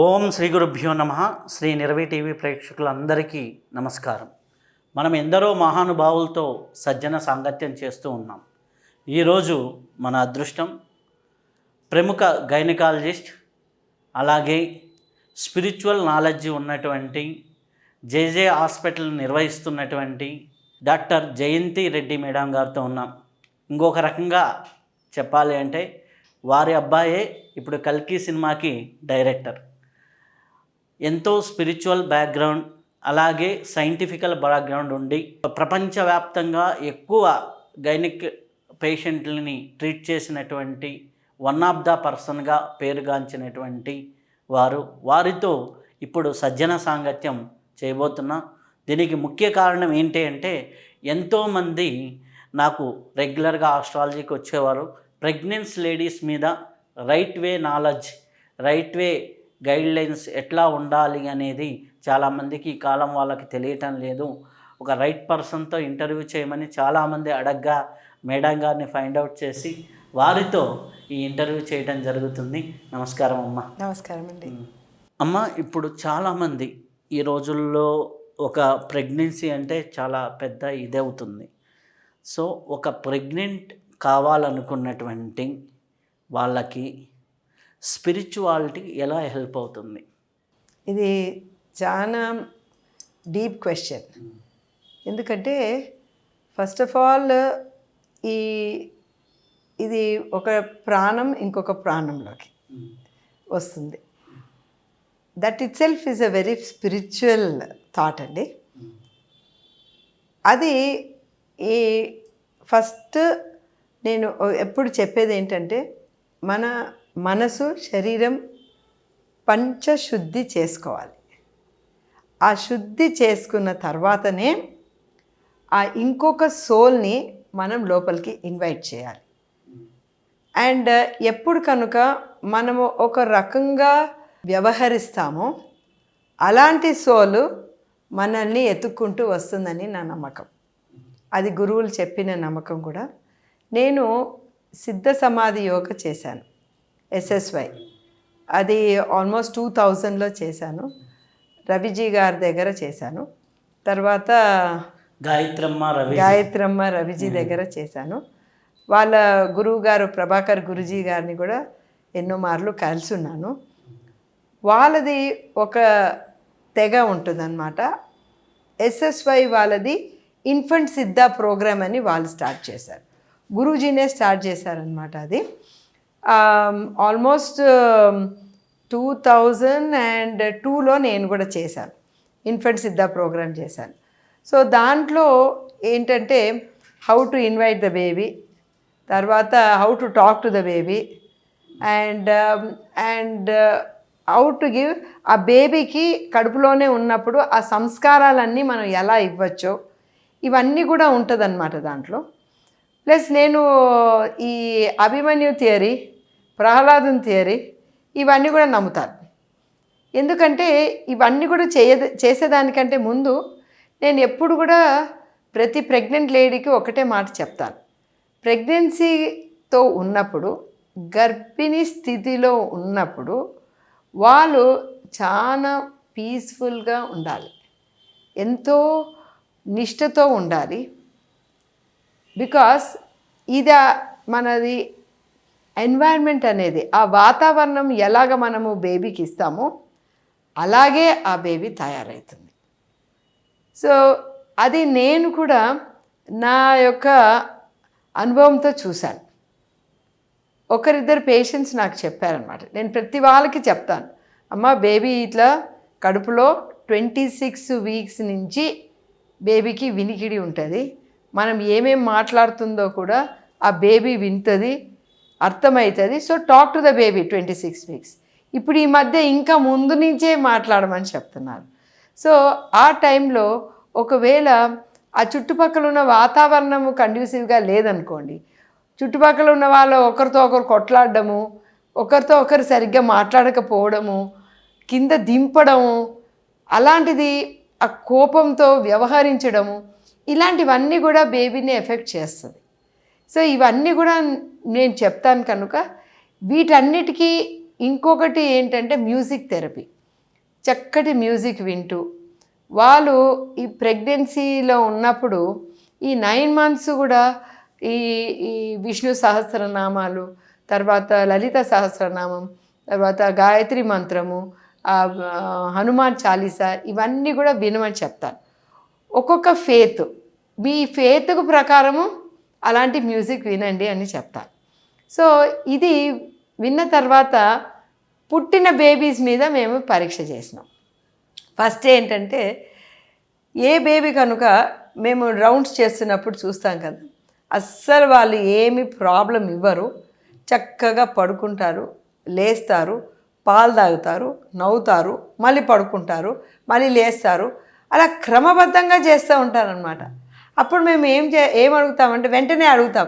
ఓం శ్రీ గురుభ్యో నమః. శ్రీ నిరవి టీవీ ప్రేక్షకులందరికీ నమస్కారం. మనం ఎందరో మహానుభావులతో సజ్జన సాంగత్యం చేస్తూ ఉన్నాం. ఈరోజు మన అదృష్టం ప్రముఖ గైనకాలజిస్ట్, అలాగే స్పిరిచువల్ నాలెడ్జ్ ఉన్నటువంటి జేజే హాస్పిటల్ నిర్వహిస్తున్నటువంటి డాక్టర్ జయంతి రెడ్డి మేడం గారితో ఉన్నాం. ఇంకొక రకంగా చెప్పాలి అంటే వారి అబ్బాయే ఇప్పుడు కల్కి సినిమాకి డైరెక్టర్. ఎంతో స్పిరిచువల్ బ్యాక్గ్రౌండ్, అలాగే సైంటిఫికల్ బ్యాక్గ్రౌండ్ ఉండి ప్రపంచవ్యాప్తంగా ఎక్కువ గైనిక్ పేషెంట్లని ట్రీట్ చేసినటువంటి వన్ ఆఫ్ ద పర్సన్గా పేరుగాంచినటువంటి వారితో ఇప్పుడు సజ్జన సాంగత్యం చేయబోతున్నా. దీనికి ముఖ్య కారణం ఏంటి అంటే, ఎంతోమంది నాకు రెగ్యులర్గా ఆస్ట్రాలజీకి వచ్చేవారు. ప్రెగ్నెన్స్ లేడీస్ మీద right way knowledge, right way guidelines ఎట్లా ఉండాలి అనేది చాలామందికి ఈ కాలం వాళ్ళకి తెలియటం లేదు. ఒక రైట్ పర్సన్తో ఇంటర్వ్యూ చేయమని చాలామంది అడగ్గా మేడం గారిని ఫైండ్ అవుట్ చేసి వారితో ఈ ఇంటర్వ్యూ చేయడం జరుగుతుంది. నమస్కారం అమ్మ. నమస్కారం అండి. అమ్మ, ఇప్పుడు చాలామంది ఈ రోజుల్లో ఒక ప్రెగ్నెన్సీ అంటే చాలా పెద్ద ఇదే అవుతుంది. సో ఒక ప్రెగ్నెంట్ కావాలనుకున్నటువంటి వాళ్ళకి స్పిరిచువాలిటీ ఎలా హెల్ప్ అవుతుంది? ఇది చాలా డీప్ క్వశ్చన్. ఎందుకంటే ఫస్ట్ ఆఫ్ ఆల్ ఇది ఒక ప్రాణం ఇంకొక ప్రాణంలోకి వస్తుంది. That it self is a very spiritual thought అండి. అది ఈ ఫస్ట్ నేను ఎప్పుడు చెప్పేది ఏంటంటే, మన మనసు శరీరం పంచశుద్ధి చేసుకోవాలి. ఆ శుద్ధి చేసుకున్న తర్వాతనే ఆ ఇంకొక సోల్ని మనం లోపలికి ఇన్వైట్ చేయాలి. అండ్ ఎప్పుడు కనుక మనము ఒక రకంగా వ్యవహరిస్తామో అలాంటి సోలు మనల్ని ఎత్తుక్కుంటూ వస్తుందని నా నమ్మకం. అది గురువులు చెప్పిన నమ్మకం కూడా. నేను సిద్ధ సమాధి యోగ చేశాను, SSY. అది ఆల్మోస్ట్ 2000లో చేశాను. రవిజీ గారి దగ్గర చేశాను. తర్వాత గాయత్రమ్మ రవిజీ దగ్గర చేశాను. వాళ్ళ గురువు గారు ప్రభాకర్ గురుజీ గారిని కూడా ఎన్నో మార్లు కలిసి ఉన్నాను. వాళ్ళది ఒక తెగ ఉంటుందన్నమాట. SSY వాళ్ళది ఇన్ఫెంట్ సిద్ధ ప్రోగ్రామ్ అని వాళ్ళు స్టార్ట్ చేశారు. గురూజీనే స్టార్ట్ చేశారనమాట. అది ఆల్మోస్ట్ 2002లో నేను కూడా చేశాను, ఇన్ఫెంట్ సిద్ధ ప్రోగ్రామ్ చేశాను. సో దాంట్లో ఏంటంటే how to invite the baby, తర్వాత how to talk to the baby, and how to give ఆ బేబీకి కడుపులోనే ఉన్నప్పుడు ఆ సంస్కారాలన్నీ మనం ఎలా ఇవ్వచ్చో ఇవన్నీ కూడా ఉంటుందన్నమాట దాంట్లో. ప్లస్ నేను ఈ అభిమన్యు థియరీ, ప్రహ్లాదుని థియరీ ఇవన్నీ కూడా నమ్ముతాను. ఎందుకంటే ఇవన్నీ కూడా చేసేదానికంటే ముందు నేను ఎప్పుడు కూడా ప్రతి ప్రెగ్నెంట్ లేడీకి ఒకటే మాట చెప్తాను. ప్రెగ్నెన్సీతో ఉన్నప్పుడు, గర్భిణీ స్థితిలో ఉన్నప్పుడు వాళ్ళు చాలా పీస్ఫుల్గా ఉండాలి, ఎంతో నిష్ఠతో ఉండాలి. బికాస్ ఇది మనది ఎన్వైర్న్మెంట్ అనేది, ఆ వాతావరణం ఎలాగ మనము బేబీకి ఇస్తామో అలాగే ఆ బేబీ తయారవుతుంది. సో అది నేను కూడా నా యొక్క అనుభవంతో చూశాను. ఒకరిద్దరు పేషెంట్స్ నాకు చెప్పారనమాట. నేను ప్రతి వాళ్ళకి చెప్తాను, అమ్మ బేబీ ఇట్లా కడుపులో 26 వీక్స్ నుంచి బేబీకి వినికిడి ఉంటుంది. మనం ఏమేం మాట్లాడుతుందో కూడా ఆ బేబీ వింటుంది, అర్థమవుతుంది. So talk to the baby 26 weeks. ఇప్పుడు ఈ మధ్య ఇంకా ముందు నుంచే మాట్లాడమని చెప్తున్నారు. సో ఆ టైంలో ఒకవేళ ఆ చుట్టుపక్కల ఉన్న వాతావరణము కండ్యూసివ్గా లేదనుకోండి, చుట్టుపక్కల ఉన్న వాళ్ళు ఒకరితో ఒకరు కొట్లాడడము, ఒకరితో ఒకరు సరిగ్గా మాట్లాడకపోవడము, కింద దింపడము, అలాంటిది ఆ కోపంతో వ్యవహరించడము, ఇలాంటివన్నీ కూడా బేబీని ఎఫెక్ట్ చేస్తుంది. సో ఇవన్నీ కూడా నేను చెప్తాను కనుక వీటన్నిటికీ ఇంకొకటి ఏంటంటే మ్యూజిక్ థెరపీ. చక్కటి మ్యూజిక్ వింటూ వాళ్ళు ఈ ప్రెగ్నెన్సీలో ఉన్నప్పుడు ఈ 9 months కూడా ఈ ఈ విష్ణు సహస్రనామాలు, తర్వాత లలిత సహస్రనామం, తర్వాత గాయత్రి మంత్రము, హనుమాన్ చాలీసా ఇవన్నీ కూడా వినమని చెప్తాను. ఒక్కొక్క ఫేత్, మీ ఫేత్కు ప్రకారము అలాంటి మ్యూజిక్ వినండి అని చెప్తాను. సో ఇది విన్న తర్వాత పుట్టిన బేబీస్ మీద మేము పరీక్ష చేసినాం. ఫస్ట్ ఏంటంటే ఏ బేబీ కనుక మేము రౌండ్స్ చేస్తున్నప్పుడు చూస్తాం కదా, అస్సలు వాళ్ళు ఏమి ప్రాబ్లం ఇవ్వరు, చక్కగా పడుకుంటారు, లేస్తారు, పాలు తాగుతారు, నవ్వుతారు, మళ్ళీ పడుకుంటారు, మళ్ళీ లేస్తారు, అలా క్రమబద్ధంగా చేస్తూ ఉంటారనమాట. అప్పుడు మేము ఏం అడుగుతామంటే వెంటనే అడుగుతాం.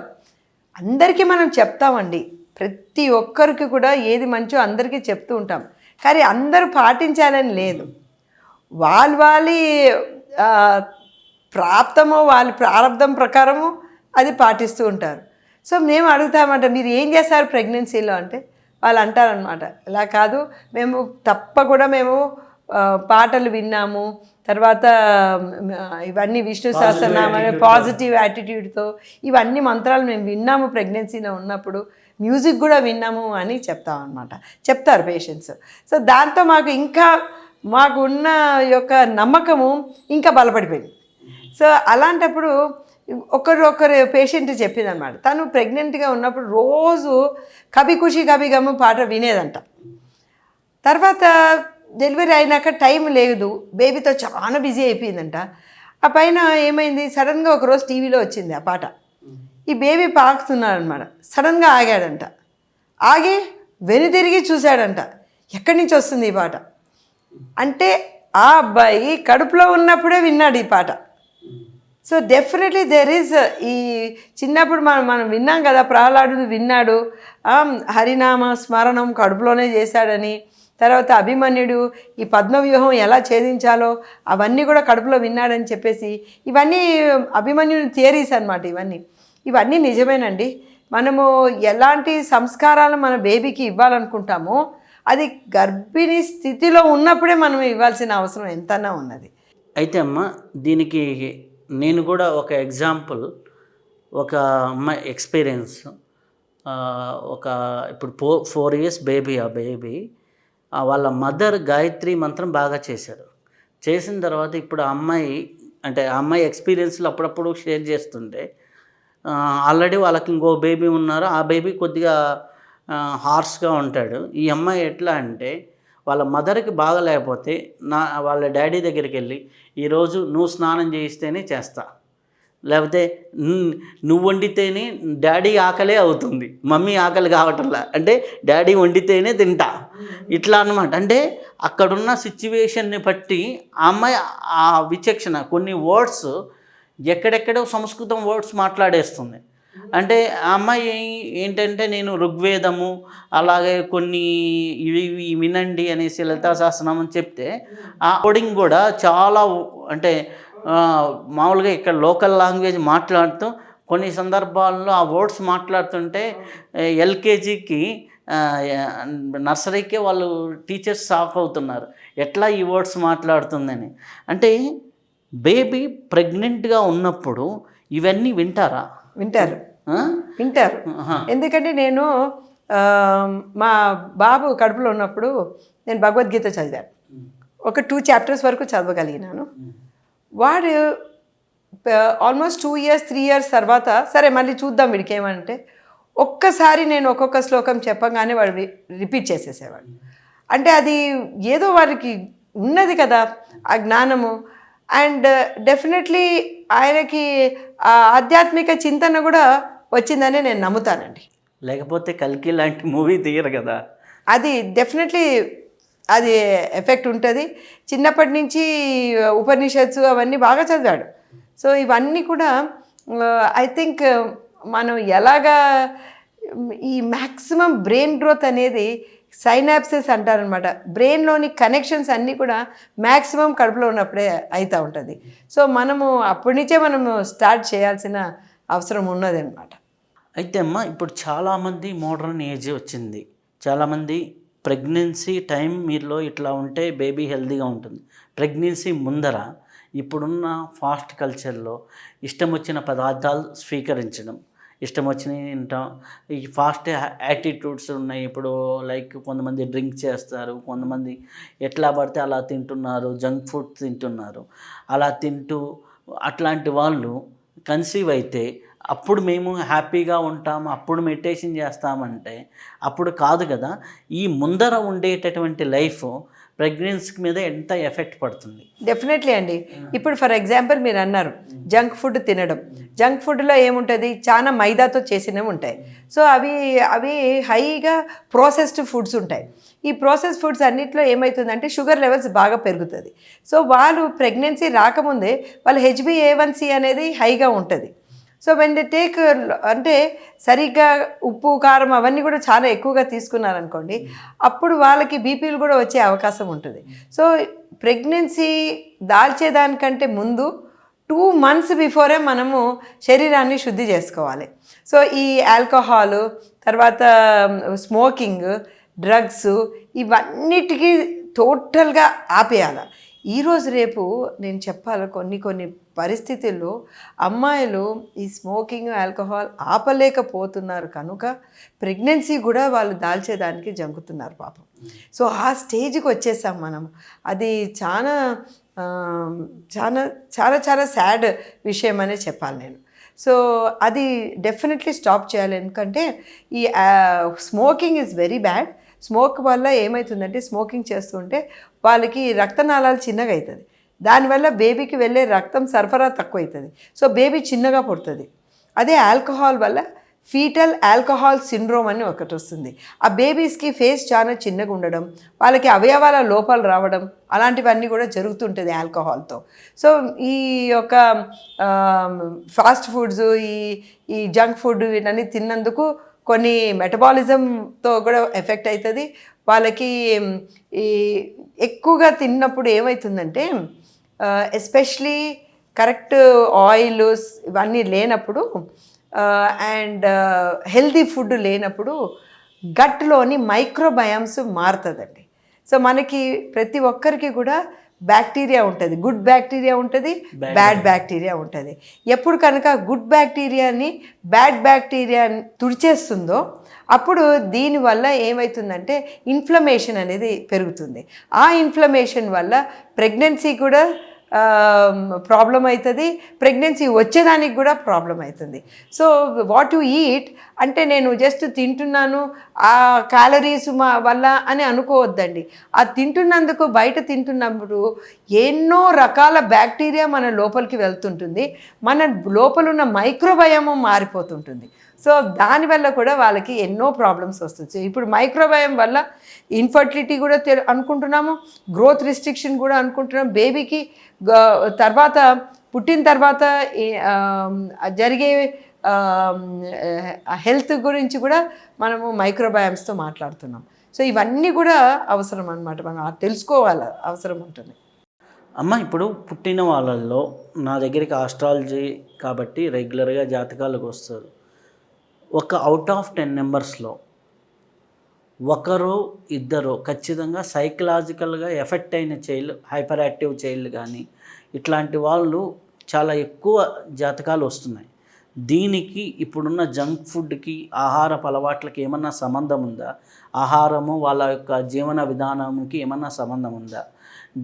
అందరికీ మనం చెప్తామండి, ప్రతి ఒక్కరికి కూడా ఏది మంచో అందరికీ చెప్తూ ఉంటాం, కానీ అందరూ పాటించాలని లేదు. వాళ్ళ ప్రాప్తమో వాళ్ళ ప్రారంభం ప్రకారము అది పాటిస్తూ ఉంటారు. సో మేము అడుగుతామంట, మీరు ఏం చేస్తారు ప్రెగ్నెన్సీలో అంటే వాళ్ళు అంటారనమాట, ఇలా కాదు, మేము తప్పకుండా మేము పాటలు విన్నాము, తర్వాత ఇవన్నీ విష్ణు సహస్రనామం పాజిటివ్ యాటిట్యూడ్తో ఇవన్నీ మంత్రాలు మేము విన్నాము ప్రెగ్నెన్సీలో ఉన్నప్పుడు, మ్యూజిక్ కూడా విన్నాము అని చెప్తారు పేషెంట్స్. సో దాంతో మాకు ఉన్న యొక్క నమ్మకము ఇంకా బలపడిపోయింది. సో అలాంటప్పుడు ఒకరు పేషెంట్ చెప్పిందనమాట, తను ప్రెగ్నెంట్గా ఉన్నప్పుడు రోజు కభీ ఖుషీ కభీ గమ్ పాట వినేదంట. తర్వాత డెలివరీ అయినాక టైం లేదు, బేబీతో చాలా బిజీ అయిపోయిందంట. ఆ పైన ఏమైంది, సడన్గా ఒకరోజు టీవీలో వచ్చింది ఆ పాట. ఈ బేబీ పాకుతున్నాడనమాట, సడన్గా ఆగాడంట. ఆగి వెనుతిరిగి చూశాడంట, ఎక్కడి నుంచి వస్తుంది ఈ పాట అంటే ఆ అబ్బాయి కడుపులో ఉన్నప్పుడే విన్నాడు ఈ పాట. సో డెఫినెట్లీ దెర్ ఈజ్ ఈ చిన్నప్పుడు మనం విన్నాం కదా, ప్రహ్లాదుడు విన్నాడు హరినామ స్మరణం కడుపులోనే చేశాడని, తర్వాత అభిమన్యుడు ఈ పద్మవ్యూహం ఎలా ఛేదించాలో అవన్నీ కూడా కడుపులో విన్నాడని చెప్పేసి, ఇవన్నీ అభిమన్యుని థియరీస్ అనమాట. ఇవన్నీ నిజమేనండి. మనము ఎలాంటి సంస్కారాలు మన బేబీకి ఇవ్వాలనుకుంటామో అది గర్భిణీ స్థితిలో ఉన్నప్పుడే మనం ఇవ్వాల్సిన అవసరం ఎంతన్నా ఉన్నది. అయితే అమ్మ, దీనికి నేను కూడా ఒక ఎగ్జాంపుల్, ఒక అమ్మాయి ఎక్స్పీరియన్స్. ఇప్పుడు 4 years బేబీ, ఆ బేబీ వాళ్ళ మదర్ గాయత్రి మంత్రం బాగా చేశారు. చేసిన తర్వాత ఇప్పుడు ఆ అమ్మాయి ఎక్స్పీరియన్స్లు అప్పుడప్పుడు షేర్ చేస్తుంటే, ఆల్రెడీ వాళ్ళకి ఇంకో బేబీ ఉన్నారు, ఆ బేబీ కొద్దిగా హార్ష్గా ఉంటాడు. ఈ అమ్మాయి ఎట్లా అంటే వాళ్ళ మదర్కి బాగలేకపోతే వాళ్ళ డాడీ దగ్గరికి వెళ్ళి, ఈరోజు నువ్వు స్నానం చేయిస్తేనే చేస్తా, లేకపోతే నువ్వు వండితేనే డాడీ ఆకలే అవుతుంది, మమ్మీ ఆకలి కావటంలా, అంటే డాడీ వండితేనే తింటా, ఇట్లా అనమాట. అంటే అక్కడున్న సిచ్యువేషన్ని బట్టి ఆ అమ్మాయి ఆ విచక్షణ, కొన్ని వర్డ్స్ ఎక్కడెక్కడో సంస్కృతం వర్డ్స్ మాట్లాడేస్తుంది. అంటే ఆ అమ్మాయి ఏంటంటే, నేను ఋగ్వేదము అలాగే కొన్ని ఇవి వినండి అనేసి లలితా సహస్రనామం చెప్తే ఆ కోడింగ్ కూడా చాలా అంటే మామూలుగా ఇక్కడ లోకల్ లాంగ్వేజ్ మాట్లాడుతూ కొన్ని సందర్భాల్లో ఆ వర్డ్స్ మాట్లాడుతుంటే ఎల్కేజీకి నర్సరీకే వాళ్ళు టీచర్స్ షాక్ అవుతున్నారు, ఎట్లా ఈ వర్డ్స్ మాట్లాడుతుందని. అంటే బేబీ ప్రెగ్నెంట్గా ఉన్నప్పుడు ఇవన్నీ వింటారు. ఎందుకంటే నేను మా బాబు కడుపులో ఉన్నప్పుడు నేను భగవద్గీత చదివాను, ఒక 2 chapters వరకు చదవగలిగినాను. వాడు ఆల్మోస్ట్ 2 years 3 years తర్వాత సరే మళ్ళీ చూద్దాం వీడికి ఏమంటే, ఒక్కసారి నేను ఒక్కొక్క శ్లోకం చెప్పగానే వాడు రిపీట్ చేసేసేవాడు. అంటే అది ఏదో వాడికి ఉన్నది కదా ఆ జ్ఞానము. అండ్ డెఫినెట్లీ ఆయనకి ఆధ్యాత్మిక చింతన కూడా వచ్చిందని నేను నమ్ముతానండి. లేకపోతే కల్కి లాంటి మూవీ తీయరు కదా. అది డెఫినెట్లీ అది ఎఫెక్ట్ ఉంటుంది. చిన్నప్పటి నుంచి ఉపనిషత్సు అవన్నీ బాగా చదివాడు. సో ఇవన్నీ కూడా ఐ థింక్ మనం ఎలాగా ఈ మ్యాక్సిమం బ్రెయిన్ గ్రోత్ అనేది సైనాప్సిస్ అంటారనమాట. బ్రెయిన్లోని కనెక్షన్స్ అన్నీ కూడా మ్యాక్సిమం కడుపులో ఉన్నప్పుడే అవుతూ ఉంటుంది. సో మనము అప్పటి నుంచే మనము స్టార్ట్ చేయాల్సిన అవసరం ఉన్నది అనమాట. అయితే అమ్మ, ఇప్పుడు చాలామంది మోడర్న్ ఏజ్ వచ్చింది, చాలామంది ప్రెగ్నెన్సీ టైం మీలో ఇట్లా ఉంటే బేబీ హెల్తీగా ఉంటుంది. ప్రెగ్నెన్సీ ముందర ఇప్పుడున్న ఫాస్ట్ కల్చర్లో ఇష్టం వచ్చిన పదార్థాలు స్వీకరించడం, ఇష్టం వచ్చినవి తింటాం, ఈ ఫాస్ట్ యాటిట్యూడ్స్ ఉన్నాయి. ఇప్పుడు లైక్ కొంతమంది డ్రింక్ చేస్తారు, కొంతమంది ఎట్లా పడితే అలా తింటున్నారు, జంక్ ఫుడ్ తింటున్నారు. అలా తింటూ అట్లాంటి వాళ్ళు కన్సీవ్ అయితే అప్పుడు మేము హ్యాపీగా ఉంటాము, అప్పుడు మెడిటేషన్ చేస్తామంటే అప్పుడు కాదు కదా. ఈ ముందర ఉండేటటువంటి లైఫ్ ప్రెగ్నెన్సీ మీద ఎంత ఎఫెక్ట్ పడుతుంది? డెఫినెట్లీ అండి. ఇప్పుడు ఫర్ ఎగ్జాంపుల్ మీరు అన్నారు జంక్ ఫుడ్ తినడం. జంక్ ఫుడ్లో ఏముంటుంది, చాలా మైదాతో చేసినవి ఉంటాయి. సో అవి అవి హైగా ప్రాసెస్డ్ ఫుడ్స్ ఉంటాయి. ఈ ప్రాసెస్ ఫుడ్స్ అన్నిట్లో ఏమవుతుందంటే షుగర్ లెవెల్స్ బాగా పెరుగుతుంది. సో వాళ్ళు ప్రెగ్నెన్సీ రాకముందే వాళ్ళ HbA1c అనేది హైగా ఉంటుంది. సో వెన్ దే టేక్ అంటే సరిగ్గా ఉప్పు కారం అవన్నీ కూడా చాలా ఎక్కువగా తీసుకున్నారనుకోండి, అప్పుడు వాళ్ళకి బీపీలు కూడా వచ్చే అవకాశం ఉంటుంది. సో ప్రెగ్నెన్సీ దాల్చేదానికంటే ముందు 2 months బిఫోరే మనము శరీరాన్ని శుద్ధి చేసుకోవాలి. సో ఈ ఆల్కహాలు, తర్వాత స్మోకింగ్, డ్రగ్స్ ఇవన్నిటికీ టోటల్గా ఆపేయాలి. ఈరోజు రేపు నేను చెప్పాలి, కొన్ని పరిస్థితుల్లో అమ్మాయిలు ఈ స్మోకింగ్, ఆల్కహాల్ ఆపలేకపోతున్నారు కనుక ప్రెగ్నెన్సీ కూడా వాళ్ళు దాల్చేదానికి జంకుతున్నారు పాపం. సో ఆ స్టేజ్కి వచ్చేసాం మనం. అది చాలా చాలా చాలా చాలా సాడ్ విషయం అనే చెప్పాలి నేను. సో అది డెఫినెట్లీ స్టాప్ చేయాలి. ఎందుకంటే ఈ smoking is very bad. Smoke వల్ల ఏమవుతుందంటే స్మోకింగ్ చేస్తుంటే వాళ్ళకి రక్తనాళాలు చిన్నగా అవుతుంది. దానివల్ల బేబీకి వెళ్ళే రక్తం సరఫరా తక్కువ అవుతుంది. సో బేబీ చిన్నగా పుడుతుంది. అదే ఆల్కహాల్ వల్ల ఫీటల్ ఆల్కహాల్ సిండ్రోమ్ అని ఒకటి వస్తుంది. ఆ బేబీస్కి ఫేస్ చాలా చిన్నగా ఉండడం, వాళ్ళకి అవయవాల లోపాలు రావడం, అలాంటివన్నీ కూడా జరుగుతుంటుంది ఆల్కహాల్తో. సో ఈ యొక్క ఫాస్ట్ ఫుడ్స్, ఈ జంక్ ఫుడ్ ఇవన్నీ తిన్నందుకు కొన్ని మెటబాలిజంతో కూడా ఎఫెక్ట్ అవుతుంది. వాళ్ళకి ఈ ఎక్కువగా తిన్నప్పుడు ఏమవుతుందంటే ఎస్పెషలీ కరెక్ట్ ఆయిల్ ఇవన్నీ లేనప్పుడు అండ్ హెల్తీ ఫుడ్ లేనప్పుడు గట్లోని మైక్రోబయామ్స్ మారుతుందండి. సో మనకి ప్రతి ఒక్కరికి కూడా బ్యాక్టీరియా ఉంటుంది, గుడ్ బ్యాక్టీరియా ఉంటుంది, బ్యాడ్ బ్యాక్టీరియా ఉంటుంది. ఎప్పుడు కనుక గుడ్ బ్యాక్టీరియాని బ్యాడ్ బ్యాక్టీరియాని తుడిచేస్తుందో అప్పుడు దీనివల్ల ఏమవుతుందంటే ఇన్ఫ్లమేషన్ అనేది పెరుగుతుంది. ఆ ఇన్ఫ్లమేషన్ వల్ల ప్రెగ్నెన్సీ కూడా ప్రాబ్లం అవుతుంది, ప్రెగ్నెన్సీ వచ్చేదానికి కూడా ప్రాబ్లం అవుతుంది. సో వాట్ యు ఈట్ అంటే నేను జస్ట్ తింటున్నాను ఆ క్యాలరీస్ వల్ల అని అనుకోవద్దండి. ఆ తింటున్నందుకు బయట తింటున్నప్పుడు ఎన్నో రకాల బ్యాక్టీరియా మన లోపలికి వెళ్తుంటుంది, మన లోపల ఉన్న మైక్రోబయోమ్ మారిపోతుంటుంది. సో దానివల్ల కూడా వాళ్ళకి ఎన్నో ప్రాబ్లమ్స్ వస్తుంది. ఇప్పుడు మైక్రోబయోమ్ వల్ల ఇన్ఫర్టిలిటీ కూడా అనుకుంటున్నాము, గ్రోత్ రిస్ట్రిక్షన్ కూడా అనుకుంటున్నాం. బేబీకి తర్వాత పుట్టిన తర్వాత జరిగే హెల్త్ గురించి కూడా మనము మైక్రోబయామ్స్తో మాట్లాడుతున్నాం. సో ఇవన్నీ కూడా అవసరం అన్నమాట, మనం తెలుసుకోవాలి, అవసరం ఉంటుంది. అమ్మ, ఇప్పుడు పుట్టిన వాళ్ళల్లో నా దగ్గరికి ఆస్ట్రాలజీ కాబట్టి రెగ్యులర్గా జాతకాలకు వస్తారు. ఒక అవుట్ ఆఫ్ 10 మెంబర్స్లో ఒకరు ఇద్దరు ఖచ్చితంగా సైకలాజికల్గా ఎఫెక్ట్ అయిన చైల్డ్, హైపర్ యాక్టివ్ చైల్డ్ కానీ ఇట్లాంటి వాళ్ళు చాలా ఎక్కువ జాతకాలు వస్తున్నాయి. దీనికి ఇప్పుడున్న జంక్ ఫుడ్కి, ఆహారపు అలవాట్లకి ఏమన్నా సంబంధం ఉందా? ఆహారము వాళ్ళ యొక్క జీవన విధానంకి ఏమన్నా సంబంధం ఉందా?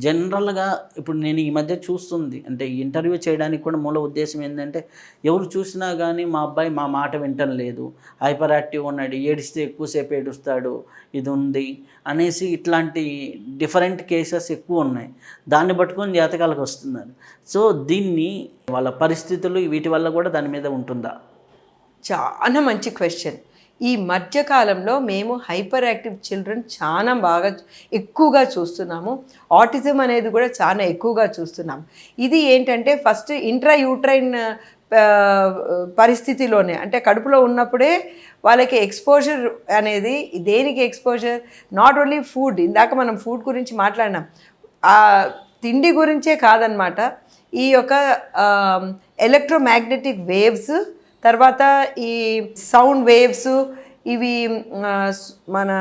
జనరల్గా ఇప్పుడు నేను ఈ మధ్య చూస్తుంది, అంటే ఈ ఇంటర్వ్యూ చేయడానికి కూడా మూల ఉద్దేశం ఏంటంటే, ఎవరు చూసినా కానీ మా అబ్బాయి మా మాట వింటం లేదు, హైపర్ యాక్టివ్ ఉన్నాడు, ఏడిస్తే ఎక్కువసేపు ఏడుస్తాడు, ఇది ఉంది అనేసి ఇట్లాంటి డిఫరెంట్ కేసెస్ ఎక్కువ ఉన్నాయి. దాన్ని పట్టుకొని జాతకాలకు వస్తున్నారు. సో దీన్ని వాళ్ళ పరిస్థితులు వీటి వల్ల కూడా దాని మీద ఉంటుందా? చాలా మంచి క్వశ్చన్. ఈ మధ్యకాలంలో మేము హైపర్ యాక్టివ్ చిల్డ్రన్ చాలా బాగా ఎక్కువగా చూస్తున్నాము. ఆటిజం అనేది కూడా చాలా ఎక్కువగా చూస్తున్నాము. ఇది ఏంటంటే ఫస్ట్ ఇంట్రాయూట్రైన్ పరిస్థితిలోనే, అంటే కడుపులో ఉన్నప్పుడే వాళ్ళకి ఎక్స్పోజర్ అనేది, దేనికి ఎక్స్పోజర్, నాట్ ఓన్లీ ఫుడ్, ఇందాక మనం ఫుడ్ గురించి మాట్లాడినాం, తిండి గురించే కాదనమాట. ఈ యొక్క ఎలక్ట్రోమాగ్నెటిక్ వేవ్స్, తర్వాత ఈ సౌండ్ వేవ్స్, ఇవి మన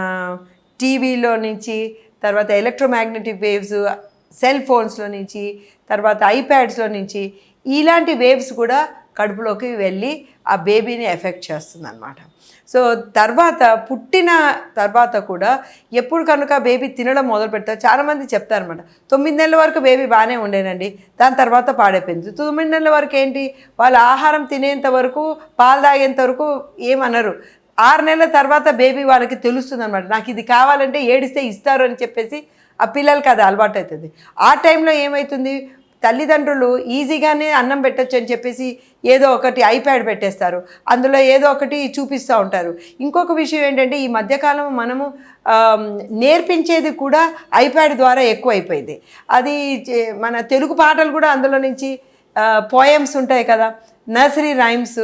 టీవీలో నుంచి, తర్వాత ఎలక్ట్రోమాగ్నెటిక్ వేవ్స్, సెల్ ఫోన్స్లో నుంచి, తర్వాత ఐప్యాడ్స్లో నుంచి ఇలాంటి వేవ్స్ కూడా కడుపులోకి వెళ్ళి ఆ బేబీని ఎఫెక్ట్ చేస్తుంది అనమాట. సో తర్వాత పుట్టిన తర్వాత కూడా ఎప్పుడు కనుక బేబీ తినడం మొదలు పెడతారు, చాలామంది చెప్తారనమాట 9 నెలల వరకు బేబీ బాగానే ఉండేనండి, దాని తర్వాత పాడైపోయింది. 9 నెలల వరకు ఏంటి, వాళ్ళు ఆహారం తినేంత వరకు, పాలు తాగేంత వరకు ఏమనరు. 6 నెలల తర్వాత బేబీ వాళ్ళకి తెలుస్తుంది అనమాట, నాకు ఇది కావాలంటే ఏడిస్తే ఇస్తారు అని చెప్పేసి ఆ పిల్లలకి అది అలవాటు అవుతుంది. ఆ టైంలో ఏమవుతుంది, తల్లిదండ్రులు ఈజీగానే అన్నం పెట్టచ్చు అని చెప్పేసి ఏదో ఒకటి ఐప్యాడ్ పెట్టేస్తారు, అందులో ఏదో ఒకటి చూపిస్తూ ఉంటారు. ఇంకొక విషయం ఏంటంటే ఈ మధ్యకాలం మనము నేర్పించేది కూడా ఐప్యాడ్ ద్వారా ఎక్కువ అయిపోయింది. అది మన తెలుగు పాటలు కూడా అందులో నుంచి పోయమ్స్ ఉంటాయి కదా, నర్సరీ రైమ్స్,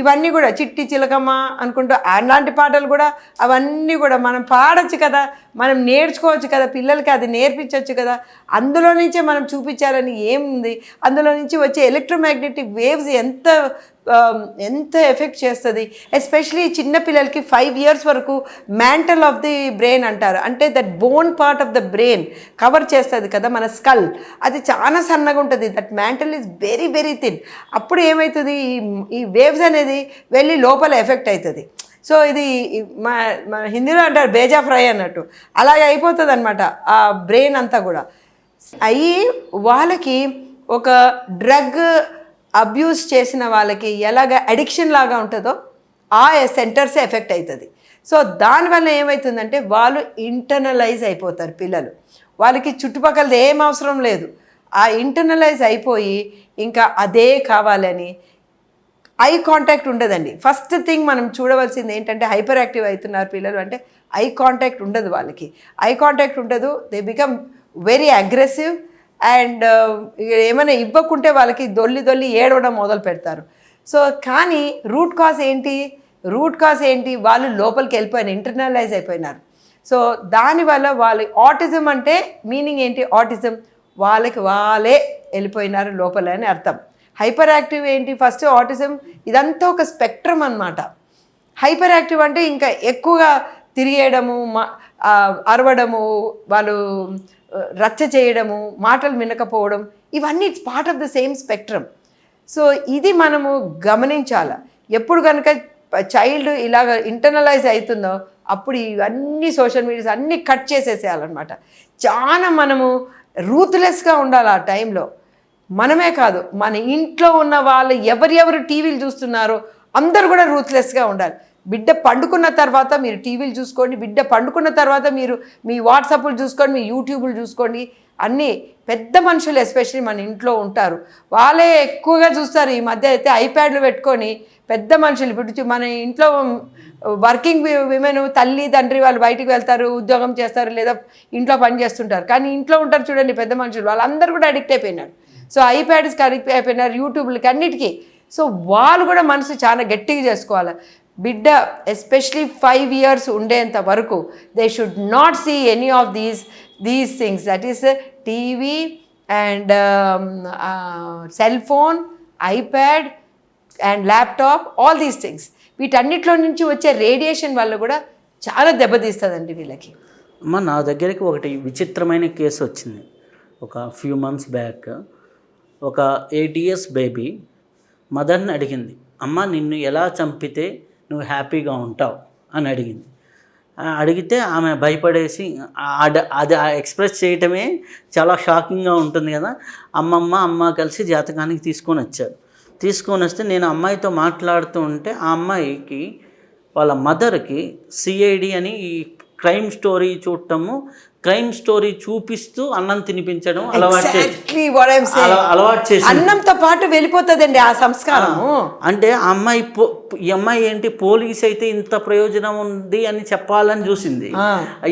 ఇవన్నీ కూడా చిట్టి చిలకమ్మ అనుకుంటూ అలాంటి పాటలు కూడా అవన్నీ కూడా మనం పాడొచ్చు కదా, మనం నేర్చుకోవచ్చు కదా, పిల్లలకి అది నేర్పించవచ్చు కదా. అందులో నుంచే మనం చూపించాలని ఏముంది, అందులో నుంచి వచ్చే ఎలక్ట్రోమాగ్నెటిక్ వేవ్స్ ఎంత ఎఫెక్ట్ చేస్తుంది. ఎస్పెషలీ చిన్నపిల్లలకి 5 years వరకు మ్యాంటల్ ఆఫ్ ది బ్రెయిన్ అంటారు, అంటే that bone part of the brain cover చేస్తుంది కదా మన స్కల్, అది చాలా సన్నగా ఉంటుంది. That mantle is very very thin. అప్పుడు ఏమవుతుంది, ఈ వేవ్స్ అనేది వెళ్ళి లోపల ఎఫెక్ట్ అవుతుంది. సో ఇది మన హిందీలో అంటారు బేజా ఫ్రై అన్నట్టు, అలాగే అయిపోతుంది అనమాట ఆ బ్రెయిన్ అంతా కూడా. అయ్యి వాళ్ళకి ఒక డ్రగ్ అబ్యూస్ చేసిన వాళ్ళకి ఎలాగ అడిక్షన్ లాగా ఉంటుందో ఆ సెంటర్సే ఎఫెక్ట్ అవుతుంది. సో దానివల్ల ఏమవుతుందంటే వాళ్ళు ఇంటర్నలైజ్ అయిపోతారు పిల్లలు, వాళ్ళకి చుట్టుపక్కల ఏం అవసరం లేదు, ఆ ఇంటర్నలైజ్ అయిపోయి ఇంకా అదే కావాలని. ఐ కాంటాక్ట్ ఉండదండి. ఫస్ట్ థింగ్ మనం చూడవలసింది ఏంటంటే హైపర్ యాక్టివ్ అవుతున్నారు పిల్లలు అంటే ఐ కాంటాక్ట్ ఉండదు వాళ్ళకి. ఐ కాంటాక్ట్ ఉండదు, they become very aggressive and ఏమైనా ఇవ్వకుంటే వాళ్ళకి దొల్లి ఏడవడం మొదలు పెడతారు. సో కానీ రూట్ కాజ్ ఏంటి, వాళ్ళు లోపలికి వెళ్ళిపోయిన ఇంటర్నలైజ్ అయిపోయినారు. సో దానివల్ల వాళ్ళు ఆటిజం అంటే మీనింగ్ ఏంటి, ఆటిజం వాళ్ళే వెళ్ళిపోయినారు లోపల అని అర్థం. హైపర్ యాక్టివ్ ఏంటి, ఫస్ట్ ఆటిజం ఇదంతా ఒక స్పెక్ట్రమ్ అన్నమాట. హైపర్ యాక్టివ్ అంటే ఇంకా ఎక్కువగా తిరిగేయడము, అరవడము, వాళ్ళు రచ్చ చేయడము, మాటలు వినకపోవడం, ఇవన్నీ it's part of the same spectrum. So ఇది మనము గమనించాల. ఎప్పుడు కనుక చైల్డ్ ఇలాగ ఇంటర్నలైజ్ అవుతుందో అప్పుడు ఇవన్నీ సోషల్ మీడియాస్ అన్నీ కట్ చేసేసేయాలన్నమాట. చాలా మనము రూత్లెస్గా ఉండాలి ఆ టైంలో. మనమే కాదు, మన ఇంట్లో ఉన్న వాళ్ళు ఎవరెవరు టీవీలు చూస్తున్నారో అందరూ కూడా రూత్లెస్గా ఉండాలి. బిడ్డ పండుకున్న తర్వాత మీరు టీవీలు చూసుకోండి, బిడ్డ పండుకున్న తర్వాత మీరు మీ వాట్సాప్లు చూసుకోండి, మీ యూట్యూబ్లు చూసుకోండి. అన్నీ పెద్ద మనుషులు ఎస్పెషల్లీ మన ఇంట్లో ఉంటారు, వాళ్ళే ఎక్కువగా చూస్తారు. ఈ మధ్య అయితే ఐప్యాడ్లు పెట్టుకొని పెద్ద మనుషులు, ఇప్పుడు మన ఇంట్లో వర్కింగ్ విమెన్ తల్లి తండ్రి వాళ్ళు బయటికి వెళ్తారు, ఉద్యోగం చేస్తారు, లేదా ఇంట్లో పని చేస్తుంటారు, కానీ ఇంట్లో ఉంటారు చూడండి పెద్ద మనుషులు, వాళ్ళందరూ కూడా అడిక్ట్ అయిపోయినారు. సో ఐప్యాడ్స్కి అడిక్ట్ అయిపోయినారు, యూట్యూబ్లకి, అన్నిటికీ. సో వాళ్ళు కూడా మనసు చాలా గట్టిగా చేసుకోవాలి. బిడ్డ ఎస్పెషలీ 5 years ఉండేంత వరకు they should not see any of these things, that is TV and cell phone, iPad and laptop, all these things. వీటన్నిటిలో నుంచి వచ్చే రేడియేషన్ వల్ల కూడా చాలా దెబ్బతీస్తుందండి వీళ్ళకి. అమ్మ, నా దగ్గరికి ఒకటి విచిత్రమైన కేసు వచ్చింది ఒక ఫ్యూ months బ్యాక్. ఒక 8 years బేబీ మదర్ని అడిగింది, అమ్మ నిన్ను ఎలా చంపితే నువ్వు హ్యాపీగా ఉంటావు అని అడిగింది. అడిగితే ఆమె భయపడేసి అది ఎక్స్ప్రెస్ చేయటమే చాలా షాకింగ్గా ఉంటుంది కదా. అమ్మ కలిసి జాతకానికి తీసుకొని వస్తే నేను అమ్మాయితో మాట్లాడుతూ ఉంటే ఆ అమ్మాయికి వాళ్ళ మదర్కి సిఐడి అని ఈ క్రైమ్ స్టోరీ చూడటము, క్రైమ్ స్టోరీ చూపిస్తూ అన్నం తినిపించడం అలవాటు చేసి అన్నంతో పాటు వెళ్ళిపోతుందండి ఆ సంస్కారము. అంటే ఆ అమ్మాయి ఏంటి, పోలీస్ అయితే ఇంత ప్రయోజనం ఉంది అని చెప్పాలని చూసింది.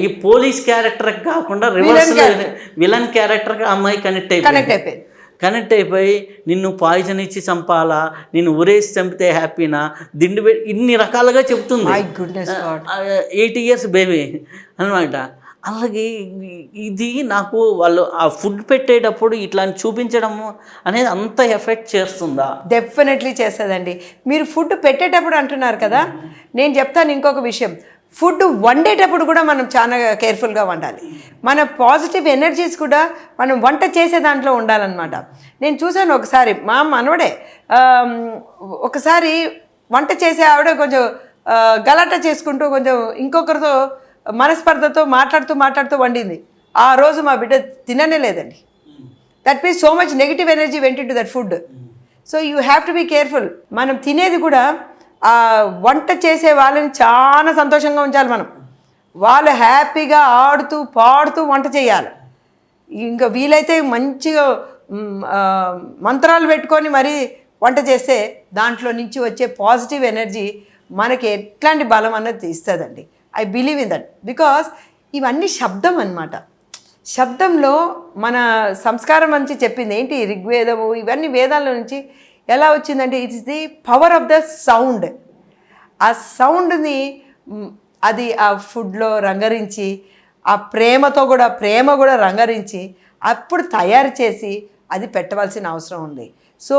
ఈ పోలీస్ క్యారెక్టర్ కాకుండా రివర్స్ విలన్ క్యారెక్టర్గా అమ్మాయి కనెక్ట్ అయిపోయి నిన్ను పాయిజన్ ఇచ్చి చంపాలా, నిన్ను ఉరేసి చంపితే హ్యాపీనా, ఇన్ని రకాలుగా చెప్తుంది. 8 years బేబీ అనమాట. అలాగే ఇది నాకు వాళ్ళు ఆ ఫుడ్ పెట్టేటప్పుడు ఇట్లా చూపించడము అనేది అంత ఎఫెక్ట్ చేస్తుందా? డెఫినెట్లీ చేస్తుందండి. మీరు ఫుడ్ పెట్టేటప్పుడు అంటున్నారు కదా, నేను చెప్తాను ఇంకొక విషయం. ఫుడ్ వండేటప్పుడు కూడా మనం చాలా కేర్ఫుల్గా వండాలి. మన పాజిటివ్ ఎనర్జీస్ కూడా మనం వంట చేసే దాంట్లో ఉండాలన్నమాట. నేను చూశాను ఒకసారి, మా మనవడే ఒకసారి వంట చేసే ఆవిడ కొంచెం గలాట చేసుకుంటూ కొంచెం ఇంకొకరితో మనస్పర్ధతో మాట్లాడుతూ వండింది. ఆ రోజు మా బిడ్డ తిననే లేదండి. That means so much negative energy went into that food. So you have to be careful. మనం తినేది కూడా వంట చేసే వాళ్ళని చాలా సంతోషంగా ఉంచాలి. వాళ్ళు హ్యాపీగా ఆడుతూ పాడుతూ వంట చేయాలి. ఇంకా వీలైతే మంచిగా మంత్రాలు పెట్టుకొని మరీ వంట చేస్తే దాంట్లో నుంచి వచ్చే పాజిటివ్ ఎనర్జీ మనకి ఎట్లాంటి బలం అన్నది ఇస్తుందండి. I believe in that. Because ఇవన్నీ శబ్దం అన్నమాట. శబ్దంలో మన సంస్కారం నుంచి చెప్పింది ఏంటి, ఋగ్వేదము ఇవన్నీ వేదాల నుంచి ఎలా వచ్చిందంటే it's the power of the sound. ఆ సౌండ్ని అది ఆ ఫుడ్లో రంగరించి, ఆ ప్రేమ కూడా రంగరించి అప్పుడు తయారు చేసి అది పెట్టవలసిన అవసరం ఉంది. సో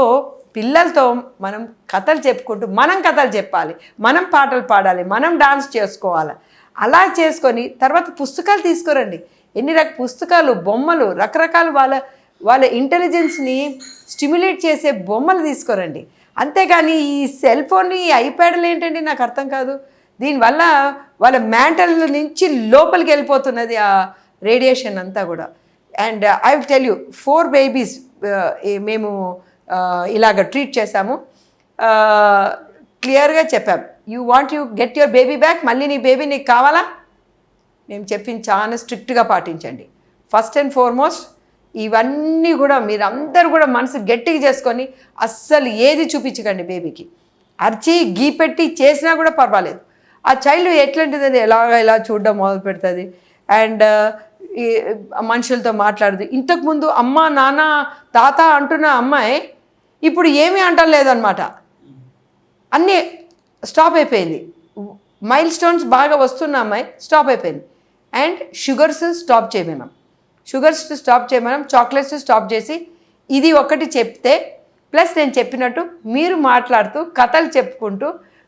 పిల్లలతో మనం కథలు చెప్పుకుంటూ మనం కథలు చెప్పాలి, మనం పాటలు పాడాలి, మనం డాన్స్ చేసుకోవాలి. అలా చేసుకొని తర్వాత పుస్తకాలు తీసుకురండి. ఎన్ని పుస్తకాలు, బొమ్మలు, రకరకాల వాళ్ళ ఇంటెలిజెన్స్ని స్టిమ్యులేట్ చేసే బొమ్మలు తీసుకురండి. అంతేగాని ఈ సెల్ ఫోన్, ఈ ఐప్యాడ్లు ఏంటండి నాకు అర్థం కాదు. దీనివల్ల వాళ్ళ మెంటల్ నుంచి లోపలికి వెళ్ళిపోతున్నది ఆ రేడియేషన్ అంతా కూడా. And I will tell you 4 babies మేము ఇలాగ ట్రీట్ చేశాము. క్లియర్గా చెప్పాం, you get your baby back, మళ్ళీ నీ బేబీ నీకు కావాలా? మేము చెప్పింది చాలా స్ట్రిక్ట్గా పాటించండి. ఫస్ట్ అండ్ ఫార్మోస్ట్ ఇవన్నీ కూడా మీరందరూ కూడా మనసు గట్టిగా చేసుకొని అస్సలు ఏది చూపించకండి బేబీకి. అరిచి గీపెట్టి చేసినా కూడా పర్వాలేదు. ఆ చైల్డ్ ఎట్లాంటిది ఎలా చూడడం మొదలు పెడుతుంది అండ్ మనుషులతో మాట్లాడదు. ఇంతకుముందు అమ్మ నాన్న తాత అంటున్న అమ్మాయి ఇప్పుడు ఏమీ అంటలేదన్నమాట. అన్నీ స్టాప్ అయిపోయింది. మైల్ స్టోన్స్ బాగా వస్తున్న అమ్మాయి స్టాప్ అయిపోయింది. అండ్ షుగర్స్ స్టాప్ చేయమన్నాం, చాక్లెట్స్ స్టాప్ చేసి ఇది ఒకటి చెప్తే ప్లస్ నేను చెప్పినట్టు మీరు మాట్లాడుతూ కథలు చెప్పుకుంటూ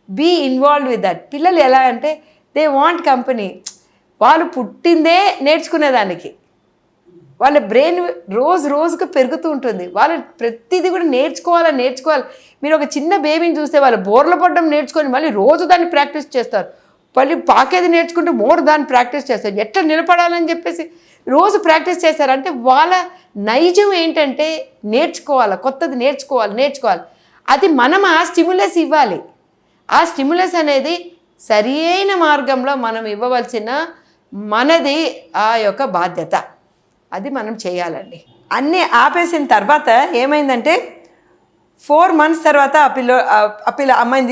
బీ ఇన్వాల్వ్ విత్ దట్. పిల్లలు ఎలా అంటే దే వాంట్ కంపెనీ. వాళ్ళు పుట్టిందే నేర్చుకునేదానికి. వాళ్ళ బ్రెయిన్ రోజుకు పెరుగుతూ ఉంటుంది. వాళ్ళు ప్రతిదీ కూడా నేర్చుకోవాలి. మీరు ఒక చిన్న బేబీని చూస్తే వాళ్ళు బోర్ల పడడం నేర్చుకొని మళ్ళీ రోజు దాన్ని ప్రాక్టీస్ చేస్తారు. మళ్ళీ పాకేది నేర్చుకుంటే దాన్ని ప్రాక్టీస్ చేస్తారు. ఎట్లా నిలబడాలని చెప్పేసి రోజు ప్రాక్టీస్ చేస్తారంటే వాళ్ళ నైజం ఏంటంటే కొత్తది నేర్చుకోవాలి. అది మనం ఆ స్టిమ్యులస్ ఇవ్వాలి. ఆ స్టిమ్యులస్ అనేది సరైన మార్గంలో మనం ఇవ్వవలసిన మనది ఆ యొక్క బాధ్యత. అది మనం చేయాలండి. అన్నీ ఆపేసిన తర్వాత ఏమైందంటే 4 months తర్వాత అమ్మాయిని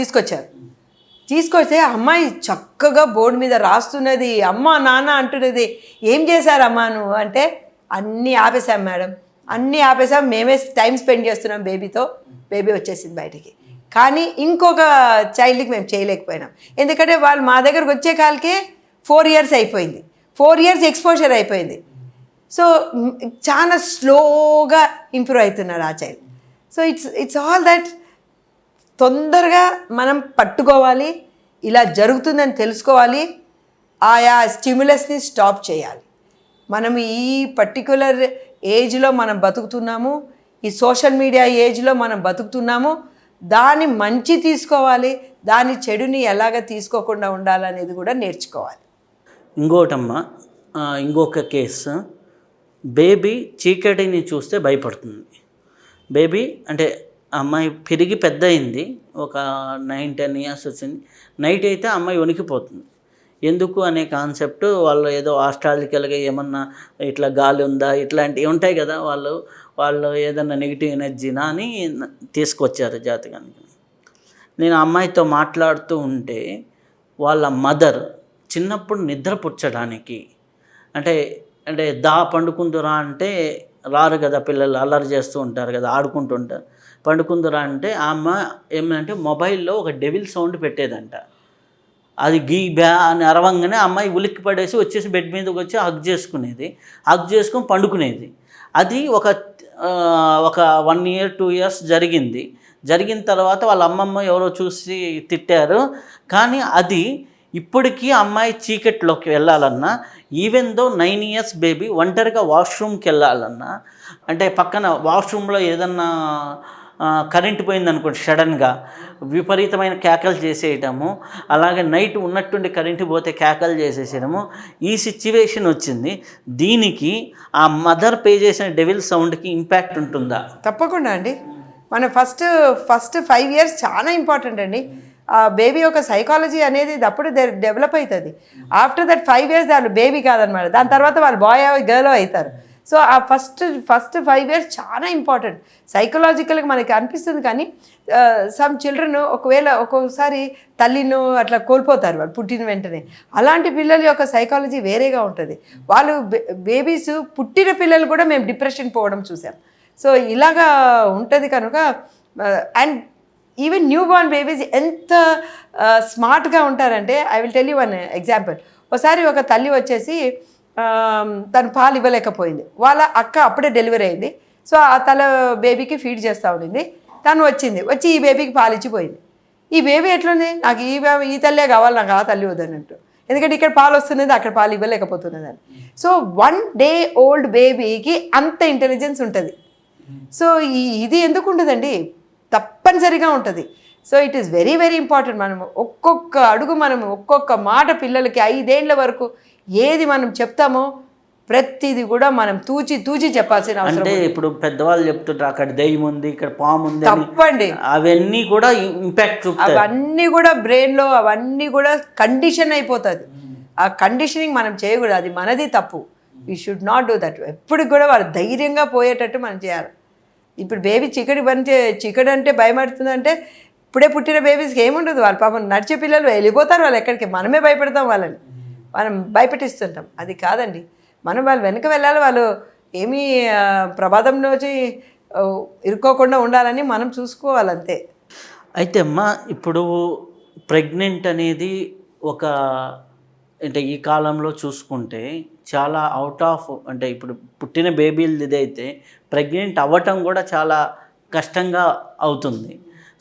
తీసుకొస్తే అమ్మాయి చక్కగా బోర్డు మీద రాస్తున్నది, అమ్మ నాన్న అంటున్నది. ఏం చేశారమ్మా నువ్వు అంటే, అన్నీ ఆపేసాం మేడం, అన్నీ ఆపేసాం, మేమే టైం స్పెండ్ చేస్తున్నాం బేబీతో. బేబీ వచ్చేసింది బయటికి. కానీ ఇంకొక చైల్డ్కి మేము చేయలేకపోయినాం. ఎందుకంటే వాళ్ళు మా దగ్గరకు వచ్చే కాలకే 4 years అయిపోయింది. 4 years ఎక్స్పోజర్ అయిపోయింది. సో చాలా స్లోగా ఇంప్రూవ్ అవుతున్నారు ఆ child. So it's all that తొందరగా మనం పట్టుకోవాలి, ఇలా జరుగుతుందని తెలుసుకోవాలి, ఆయా స్టిమ్యులస్ని స్టాప్ చేయాలి. మనం ఈ పర్టిక్యులర్ ఏజ్లో మనం బతుకుతున్నాము, ఈ సోషల్ మీడియా ఏజ్లో మనం బతుకుతున్నాము. దాన్ని మంచి తీసుకోవాలి, దాని చెడుని ఎలాగ తీసుకోకుండా ఉండాలనేది కూడా నేర్చుకోవాలి. ఇంకొక కేసు, బేబీ చీకటిని చూస్తే భయపడుతుంది. బేబీ అంటే అమ్మాయి పెరిగి పెద్ద అయింది, ఒక 9-10 years వచ్చింది. నైట్ అయితే అమ్మాయి వణికిపోతుంది. ఎందుకు అనే కాన్సెప్ట్ వాళ్ళు ఏదో ఆస్ట్రాలజికల్గా ఏమన్నా ఇట్లా గాలి ఉందా ఇట్లాంటివి ఉంటాయి కదా, వాళ్ళు ఏదన్నా నెగిటివ్ ఎనర్జీనా అని తీసుకొచ్చారు జాతకానికి. నేను అమ్మాయితో మాట్లాడుతూ ఉంటే వాళ్ళ మదర్ చిన్నప్పుడు నిద్రపుచ్చడానికి అంటే పండుకుందురా అంటే రారు కదా, పిల్లలు అల్లరి చేస్తూ ఉంటారు కదా, ఆడుకుంటుంటారు. పండుకుందురా అంటే ఆ అమ్మ ఏమంటే మొబైల్లో ఒక డెవిల్ సౌండ్ పెట్టేదంట. అది బ్యా అని అరవంగానే అమ్మాయి ఉలిక్కి పడేసి వచ్చేసి బెడ్ మీదకి వచ్చి హగ్ చేసుకొని పండుకునేది. అది ఒక 1 year 2 years జరిగిన తర్వాత వాళ్ళ అమ్మమ్మ ఎవరో చూసి తిట్టారు. కానీ అది ఇప్పటికీ అమ్మాయి చీకట్లోకి వెళ్ళాలన్నా, ఈవెన్ దో 9 ఇయర్స్ బేబీ ఒంటరిగా వాష్రూమ్కి వెళ్ళాలన్నా, అంటే పక్కన వాష్రూమ్లో ఏదన్నా కరెంట్ పోయిందనుకోండి సడన్గా విపరీతమైన కేకలు చేసేయటము, అలాగే నైట్ ఉన్నట్టుండి కరెంటు పోతే కేకలు చేసేసేయడము, ఈ సిచ్యువేషన్ వచ్చింది. దీనికి ఆ మదర్ పే చేసిన డెవిల్ సౌండ్కి ఇంపాక్ట్ ఉంటుందా? తప్పకుండా అండి. మనం ఫస్ట్ 5 ఇయర్స్ చాలా ఇంపార్టెంట్ అండి. ఆ బేబీ యొక్క సైకాలజీ అనేది అప్పుడు డెవలప్ అవుతుంది. ఆఫ్టర్ దట్ 5 ఇయర్స్ వాళ్ళు బేబీ కాదనమాట. దాని తర్వాత వాళ్ళు బాయ్ గర్ల్ అవుతారు. సో ఆ ఫస్ట్ 5 ఇయర్స్ చాలా ఇంపార్టెంట్. సైకలాజికల్గా మనకి అనిపిస్తుంది, కానీ సమ్ చిల్డ్రన్ ఒక్కోసారి తల్లిను అట్లా కోల్పోతారు వాళ్ళు పుట్టిన వెంటనే. అలాంటి పిల్లల యొక్క సైకాలజీ వేరేగా ఉంటుంది. వాళ్ళు బేబీస్ పుట్టిన పిల్లలు కూడా మేము డిప్రెషన్ పోవడం చూసాం. సో ఇలాగా ఉంటుంది కనుక. And even new born babies ఎంత స్మార్ట్గా ఉంటారంటే, I will tell you one example. ఒకసారి ఒక తల్లి వచ్చేసి తను పాలు ఇవ్వలేకపోయింది. వాళ్ళ అక్క అప్పుడే డెలివరీ అయింది. సో ఆ బేబీకి ఫీడ్ చేస్తూ ఉండింది. తను వచ్చి ఈ బేబీకి పాలు ఇచ్చిపోయింది. ఈ బేబీ ఎట్లుంది, నాకు ఈ తల్లే కావాలి, నాకు ఆ తల్లి వద్దన్నట్టు. ఎందుకంటే ఇక్కడ పాలు వస్తున్నది, అక్కడ పాలు ఇవ్వలేకపోతున్నది అని. సో 1 day old బేబీకి అంత ఇంటెలిజెన్స్ ఉంటుంది. సో ఇది ఎందుకు ఉండదండి, తప్పనిసరిగా ఉంటుంది. So it is very very important. మనము ఒక్కొక్క అడుగు, మనము ఒక్కొక్క మాట పిల్లలకి 5 ఏళ్ల వరకు ఏది మనం చెప్తామో ప్రతిది కూడా మనం తూచి చెప్పాల్సిన అవసరం. అంటే ఇప్పుడు పెద్దవాళ్ళు చెప్తుంటారు అక్కడ దెయ్యం ఉంది, ఇక్కడ పాము ఉంది, తప్పండి. అవన్నీ కూడా ఇంపాక్ట్ చూపుతాయి. అవన్నీ కూడా బ్రెయిన్లో అవన్నీ కూడా కండిషన్ అయిపోతుంది. ఆ కండిషనింగ్ మనం చేయకూడదు, అది మనది తప్పు. We should not do that. ఎప్పటికి కూడా వాళ్ళు ధైర్యంగా పోయేటట్టు మనం చేయాలి. ఇప్పుడు బేబీ చికెన్ అంటే భయపడుతుందంటే, ఇప్పుడే పుట్టిన బేబీస్కి ఏముండదు, వాళ్ళ పాపం నడిచే పిల్లలు వెళ్ళిపోతారు వాళ్ళు ఎక్కడికి. మనమే భయపెడతాం వాళ్ళని, మనం భయపెట్టిస్తుంటాం. అది కాదండి, మనం వాళ్ళు వెనక వెళ్ళాలి. వాళ్ళు ఏమీ ప్రమాదంలో వచ్చి ఇరుక్కోకుండా ఉండాలని మనం చూసుకోవాలంతే. అయితే అమ్మా, ఇప్పుడు ప్రెగ్నెంట్ అనేది అంటే ఈ కాలంలో చూసుకుంటే చాలా అంటే ఇప్పుడు పుట్టిన బేబీలు ఇదైతే ప్రెగ్నెంట్ అవ్వటం కూడా చాలా కష్టంగా అవుతుంది.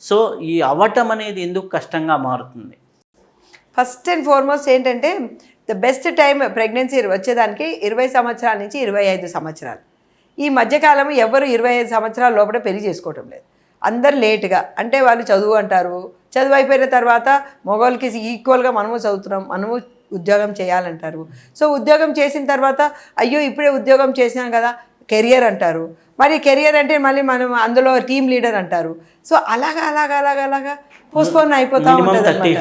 సో ఈ అవ్వటం అనేది ఎందుకు కష్టంగా మారుతుంది? ఫస్ట్ అండ్ ఫార్మోస్ట్ ఏంటంటే, ద బెస్ట్ టైం ప్రెగ్నెన్సీ వచ్చేదానికి 20 సంవత్సరాల నుంచి 25 సంవత్సరాలు. ఈ మధ్యకాలం ఎవరు 25 సంవత్సరాల లోపల పెళ్లి చేసుకోవటం లేదు. అందరు లేటుగా, అంటే వాళ్ళు చదువు అంటారు. చదువు అయిపోయిన తర్వాత మగవాళ్ళకి ఈక్వల్గా మనము చదువుతున్నాం, మనము ఉద్యోగం చేయాలంటారు. సో ఉద్యోగం చేసిన తర్వాత అయ్యో ఇప్పుడే ఉద్యోగం చేసినాం కదా, కెరియర్ అంటారు. మరి కెరియర్ అంటే మళ్ళీ మనం అందులో టీమ్ లీడర్ అంటారు. సో అలాగా పోస్ట్పోన్ అయిపోతూ ఉంటుంది.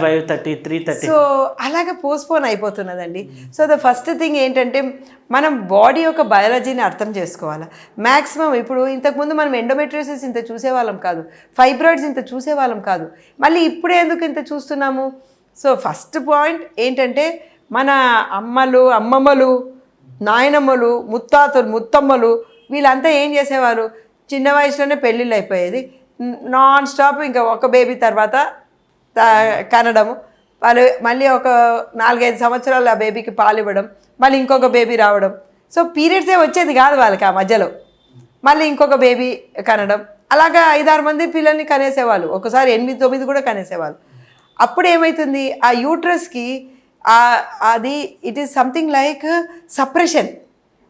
సో అలాగే పోస్ట్పోన్ అయిపోతున్నదండి. సో ద ఫస్ట్ థింగ్ ఏంటంటే, మనం బాడీ యొక్క బయాలజీని అర్థం చేసుకోవాలి. మ్యాక్సిమం ఇప్పుడు ఇంతకుముందు మనం ఎండోమెట్రియోసిస్ ఇంత చూసేవాళ్ళం కాదు, ఫైబ్రాయిడ్స్ ఇంత చూసేవాళ్ళం కాదు, మళ్ళీ ఇప్పుడే ఎందుకు ఇంత చూస్తున్నాము? సో ఫస్ట్ పాయింట్ ఏంటంటే, మన అమ్మమ్మలు, నాయనమ్మలు, ముత్తమ్మలు వీళ్ళంతా ఏం చేసేవారు, చిన్న వయసులోనే పెళ్ళిళ్ళు అయిపోయేది. నాన్ స్టాప్ ఇంకా ఒక బేబీ తర్వాత కనడము, వాళ్ళు మళ్ళీ ఒక 4-5 సంవత్సరాలు ఆ బేబీకి పాలు ఇవ్వడం, మళ్ళీ ఇంకొక బేబీ రావడం. సో పీరియడ్సే వచ్చేది కాదు వాళ్ళకి ఆ మధ్యలో, మళ్ళీ ఇంకొక బేబీ కనడం. అలాగా 5-6 మంది పిల్లల్ని కనేసేవాళ్ళు, ఒకసారి 8-9 కూడా కనేసేవాళ్ళు. అప్పుడు ఏమవుతుంది, ఆ యూట్రస్కి అది it is something like suppression.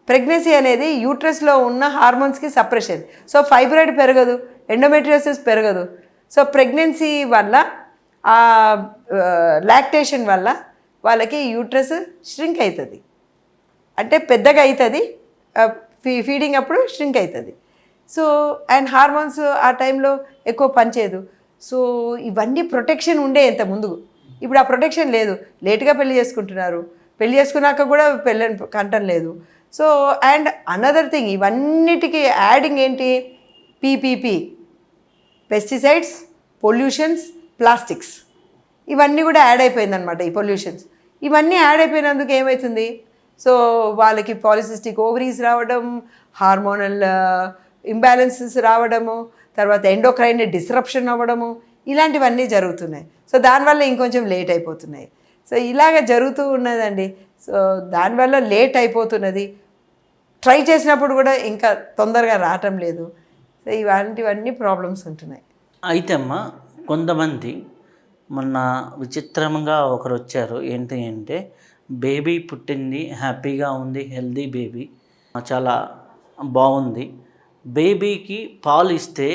Pregnancy అనేది యూట్రస్లో ఉన్న హార్మోన్స్కి సప్రెషన్. సో ఫైబ్రాయిడ్ పెరగదు, ఎండోమెట్రియోసిస్ పెరగదు. సో ప్రెగ్నెన్సీ వల్ల, లాక్టేషన్ వల్ల వాళ్ళకి యూట్రస్ ష్రింక్ అవుతుంది, అంటే పెద్దగా అవుతుంది, ఫీడింగ్ అప్పుడు ష్రింక్ అవుతుంది. సో అండ్ హార్మోన్స్ ఆ టైంలో ఎక్కువ పనిచేయదు. సో ఇవన్నీ ప్రొటెక్షన్ ఉండే ఇంత ముందు. ఇప్పుడు ఆ ప్రొటెక్షన్ లేదు, లేటుగా పెళ్లి చేసుకుంటున్నారు, పెళ్లి చేసుకున్నాక కూడా పెళ్ళని కంటం లేదు. సో అండ్ అనదర్ థింగ్, ఇవన్నిటికీ యాడింగ్ ఏంటి, పీపీపీ, పెస్టిసైడ్స్, పొల్యూషన్స్, ప్లాస్టిక్స్, ఇవన్నీ కూడా యాడ్ అయిపోయిందనమాట. ఈ పొల్యూషన్స్ ఇవన్నీ యాడ్ అయిపోయినందుకు ఏమవుతుంది, సో వాళ్ళకి పాలిసిస్టిక్ ఓవరీస్ రావడం, హార్మోనల్ ఇంబ్యాలెన్సెస్ రావడము, తర్వాత ఎండోక్రైన్ డిస్రప్షన్ అవ్వడము, ఇలాంటివన్నీ జరుగుతున్నాయి. సో దానివల్ల ఇంకొంచెం లేట్ అయిపోతున్నాయి. సో ఇలాగ జరుగుతూ ఉన్నదండి. సో దానివల్ల లేట్ అయిపోతున్నది, ట్రై చేసినప్పుడు కూడా ఇంకా తొందరగా రావటం లేదు. సో ఇలాంటివన్నీ ప్రాబ్లమ్స్ ఉంటున్నాయి. అయితే అమ్మ, కొంతమంది మొన్న విచిత్రంగా ఒకరు వచ్చారు. ఏంటి అంటే బేబీ పుట్టింది, హ్యాపీగా ఉంది, హెల్దీ బేబీ, చాలా బాగుంది. బేబీకి పాలు ఇస్తే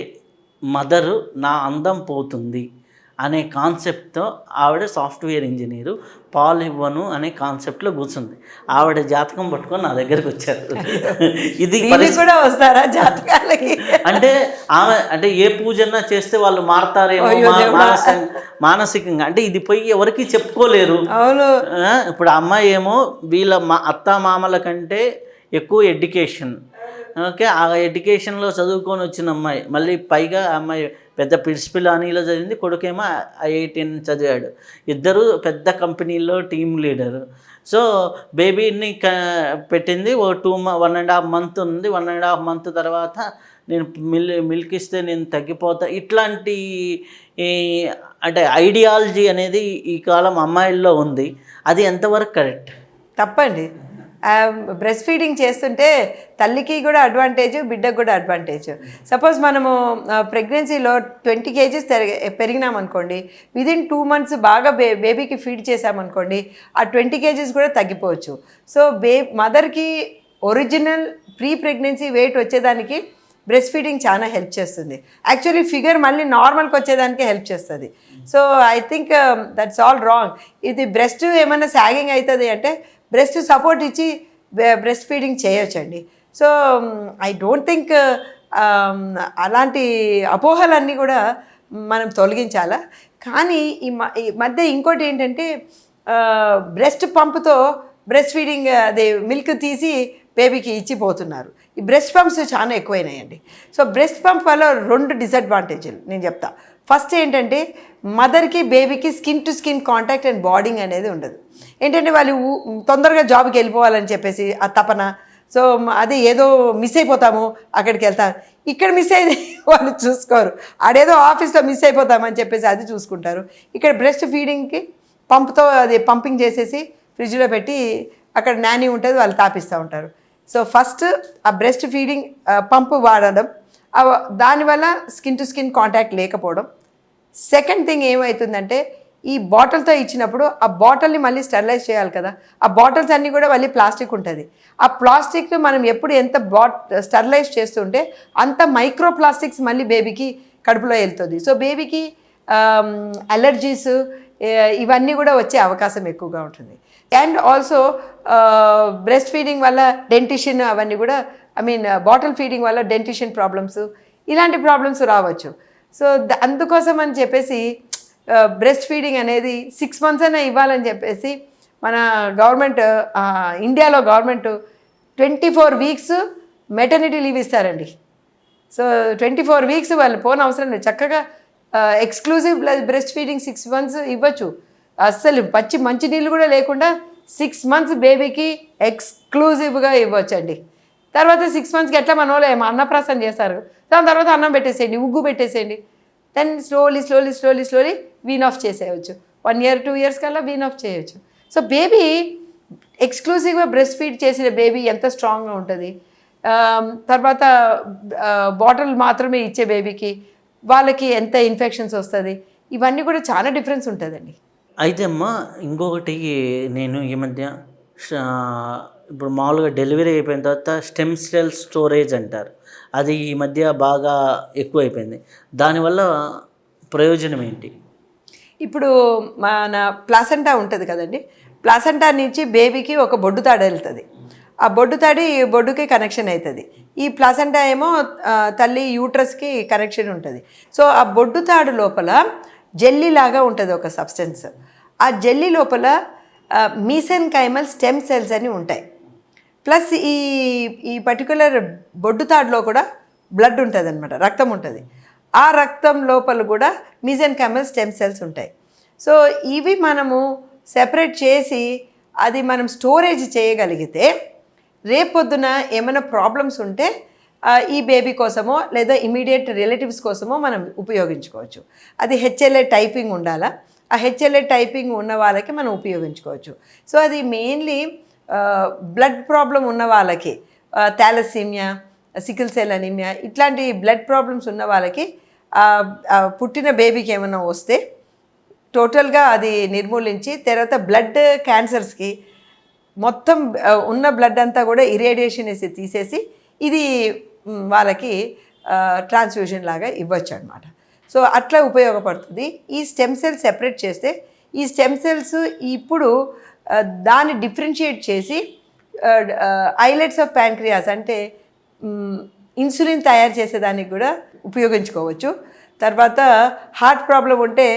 మదరు నా అందం పోతుంది అనే కాన్సెప్ట్తో ఆవిడ సాఫ్ట్వేర్ ఇంజనీరు, పాలు ఇవ్వను అనే కాన్సెప్ట్లో కూర్చుంది. ఆవిడ జాతకం పట్టుకొని నా దగ్గరికి వచ్చారు. ఇది కూడా వస్తారా జాతకాలకి? అంటే ఆమె అంటే ఏ పూజన్నా చేస్తే వాళ్ళు మారతారేమో మానసికంగా. అంటే ఇది పోయి ఎవరికి చెప్పుకోలేరు. అవును. ఇప్పుడు అమ్మాయి ఏమో వీళ్ళ అత్త మామల కంటే ఎక్కువ ఎడ్యుకేషన్, ఓకే, ఆ ఎడ్యుకేషన్లో చదువుకొని వచ్చిన అమ్మాయి, మళ్ళీ పైగా అమ్మాయి పెద్ద పిలానీలో చదివింది, కొడుకేమో IIT చదివాడు. ఇద్దరు పెద్ద కంపెనీల్లో టీమ్ లీడరు. సో బేబీని పెట్టింది. 1.5 మంత్ ఉంది. 1.5 మంత్ తర్వాత నేను మిల్క్ ఇస్తే నేను తగ్గిపోతా, ఇట్లాంటి అంటే ఐడియాలజీ అనేది ఈ కాలం అమ్మాయిల్లో ఉంది. అది ఎంతవరకు కరెక్ట్? తప్పండి. బ్రెస్ట్ ఫీడింగ్ చేస్తుంటే తల్లికి కూడా అడ్వాంటేజ్, బిడ్డకు కూడా అడ్వాంటేజ్. సపోజ్ మనము ప్రెగ్నెన్సీలో 20 kgs పెరిగినామనుకోండి, విదిన్ 2 months బాగా బేబీకి ఫీడ్ చేసామనుకోండి, ఆ 20 kgs కూడా తగ్గిపోవచ్చు. సో మదర్కి ఒరిజినల్ ప్రీ ప్రెగ్నెన్సీ వెయిట్ వచ్చేదానికి బ్రెస్ట్ ఫీడింగ్ చాలా హెల్ప్ చేస్తుంది. యాక్చువల్లీ ఫిగర్ మళ్ళీ నార్మల్కి వచ్చేదానికి హెల్ప్ చేస్తుంది. So I think that's all wrong. ఇది బ్రెస్ట్ ఏమైనా సాగింగ్ అవుతుంది అంటే బ్రెస్ట్ సపోర్ట్ ఇచ్చి బ్రెస్ట్ ఫీడింగ్ చేయొచ్చండి. సో ఐ డోంట్ థింక్ అలాంటి అపోహలన్నీ కూడా మనం తొలగించాలా. కానీ ఈ మధ్య ఇంకోటి ఏంటంటే బ్రెస్ట్ పంప్తో బ్రెస్ట్ ఫీడింగ్ అదే మిల్క్ తీసి బేబీకి ఇచ్చిపోతున్నారు. ఈ బ్రెస్ట్ పంప్స్ చాలా ఎక్కువైనాయండి. సో బ్రెస్ట్ పంప్ వల్ల 2 డిసడ్వాంటేజ్లు నేను చెప్తా. ఫస్ట్ ఏంటంటే మదర్కి బేబీకి skin to skin contact and bonding అనేది ఉండదు. ఏంటంటే వాళ్ళు తొందరగా జాబ్కి వెళ్ళిపోవాలని చెప్పేసి ఆ తపన. సో అదే ఏదో మిస్ అయిపోతాము, అక్కడికి వెళ్తాం, ఇక్కడ మిస్ అయ్యేది వాళ్ళు చూసుకోరు. ఆడేదో ఆఫీస్లో మిస్ అయిపోతామని చెప్పేసి అది చూసుకుంటారు. ఇక్కడ బ్రెస్ట్ ఫీడింగ్కి పంప్తో అది పంపింగ్ చేసేసి ఫ్రిడ్జ్లో పెట్టి అక్కడ నాని ఉంటుంది, వాళ్ళు తాపిస్తూ ఉంటారు. సో ఫస్ట్ ఆ బ్రెస్ట్ ఫీడింగ్ పంపు వాడడం, దానివల్ల స్కిన్ టు స్కిన్ కాంటాక్ట్ లేకపోవడం. సెకండ్ థింగ్ ఏమవుతుందంటే ఈ బాటిల్తో ఇచ్చినప్పుడు ఆ బాటిల్ని మళ్ళీ స్టెరిలైజ్ చేయాలి కదా, ఆ బాటిల్స్ అన్నీ కూడా మళ్ళీ ప్లాస్టిక్ ఉంటుంది. ఆ ప్లాస్టిక్ మనం ఎప్పుడు ఎంత స్టెరిలైజ్ చేస్తుంటే అంత మైక్రో ప్లాస్టిక్స్ మళ్ళీ బేబీకి కడుపులో వెళ్తుంది. సో బేబీకి అలర్జీస్ ఇవన్నీ కూడా వచ్చే అవకాశం ఎక్కువగా ఉంటుంది. అండ్ ఆల్సో బ్రెస్ట్ ఫీడింగ్ వల్ల డెంటిషన్ అవన్నీ కూడా బాటిల్ ఫీడింగ్ వల్ల డెంటిషన్ ప్రాబ్లమ్స్, ఇలాంటి ప్రాబ్లమ్స్ రావచ్చు. సో అందుకోసం అని చెప్పేసి బ్రెస్ట్ ఫీడింగ్ అనేది 6 months అయినా ఇవ్వాలని చెప్పేసి మన గవర్నమెంట్, ఇండియాలో గవర్నమెంట్ 24 weeks మెటర్నిటీ లీవ్ ఇస్తారండి. సో 24 weeks వాళ్ళు పోని అవసరం లేదు, చక్కగా ఎక్స్క్లూజివ్ బ్రెస్ట్ ఫీడింగ్ 6 months ఇవ్వచ్చు. అస్సలు మంచి నీళ్ళు కూడా లేకుండా 6 months బేబీకి ఎక్స్క్లూజివ్గా ఇవ్వచ్చండి. తర్వాత 6 monthsకి ఎట్లా మన వాళ్ళు అన్నప్రాసం చేస్తారు, దాని తర్వాత అన్నం పెట్టేసేయండి, ఉగ్గు పెట్టేసేయండి, దెన్ స్లోలీ వీన్ ఆఫ్ చేసేయచ్చు. 1 year 2 years కల్లా వీన్ ఆఫ్ చేయొచ్చు. సో బేబీ ఎక్స్క్లూజివ్గా బ్రెస్ట్ ఫీడ్ చేసిన బేబీ ఎంత స్ట్రాంగ్గా ఉంటుంది. తర్వాత బాటిల్ మాత్రమే ఇచ్చే బేబీకి వాళ్ళకి ఎంత ఇన్ఫెక్షన్స్ వస్తుంది, ఇవన్నీ కూడా చాలా డిఫరెన్స్ ఉంటుందండి. అయితే అమ్మా ఇంకొకటి, నేను ఈ మధ్య ఇప్పుడు మామూలుగా డెలివరీ అయిపోయిన తర్వాత స్టెమ్ సెల్ స్టోరేజ్ అంటారు, అది ఈ మధ్య బాగా ఎక్కువైపోయింది. దానివల్ల ప్రయోజనం ఏంటి? ఇప్పుడు మన ప్లాసెంటా ఉంటుంది కదండి, ప్లాసెంటా నుంచి బేబీకి ఒక బొడ్డు తాడు వెళ్తుంది. ఆ బొడ్డు తాడి బొడ్డుకి కనెక్షన్ అవుతుంది. ఈ ప్లాసెంటా ఏమో తల్లి యూట్రస్కి కనెక్షన్ ఉంటుంది. సో ఆ బొడ్డు తాడు లోపల జెల్లీ లాగా ఉంటుంది ఒక సబ్స్టెన్స్. ఆ జెల్లీ లోపల మీసెన్కైమల్ స్టెమ్ సెల్స్ అని ఉంటాయి. ప్లస్ ఈ పర్టికులర్ బొడ్డు తాడులో కూడా బ్లడ్ ఉంటుంది అనమాట, రక్తం ఉంటుంది. ఆ రక్తం లోపల కూడా మీసెన్కైమల్ స్టెమ్ సెల్స్ ఉంటాయి. సో ఇవి మనము సెపరేట్ చేసి అది మనం స్టోరేజ్ చేయగలిగితే రేపొద్దున ఏమైనా ప్రాబ్లమ్స్ ఉంటే ఈ బేబీ కోసమో లేదా ఇమీడియట్ రిలేటివ్స్ కోసమో మనం ఉపయోగించుకోవచ్చు. అది HLA టైపింగ్ ఉండాలా, ఆ HLA టైపింగ్ ఉన్న వాళ్ళకి మనం ఉపయోగించుకోవచ్చు. సో అది మెయిన్లీ బ్లడ్ ప్రాబ్లం ఉన్న వాళ్ళకి, థాలసీమియా, సికిల్ సెల్ అనీమియా, ఇట్లాంటి బ్లడ్ ప్రాబ్లమ్స్ ఉన్న వాళ్ళకి పుట్టిన బేబీకి ఏమైనా వస్తే టోటల్గా అది నిర్మూలించి తర్వాత బ్లడ్ క్యాన్సర్స్కి మొత్తం ఉన్న బ్లడ్ అంతా కూడా ఇరేడియేషన్ వేసి తీసేసి ఇది వాళ్ళకి ట్రాన్స్ఫ్యూజన్ లాగా ఇవ్వచ్చు అనమాట. సో అట్లా ఉపయోగపడుతుంది. ఈ స్టెమ్ సెల్స్ సెపరేట్ చేస్తే ఈ స్టెమ్ సెల్స్ ఇప్పుడు దాన్ని డిఫరెన్షియేట్ చేసి ఐలెట్స్ ఆఫ్ ప్యాంక్రియాస్ అంటే ఇన్సులిన్ తయారు చేసేదానికి కూడా ఉపయోగించుకోవచ్చు. తర్వాత హార్ట్ ప్రాబ్లం ఉంటే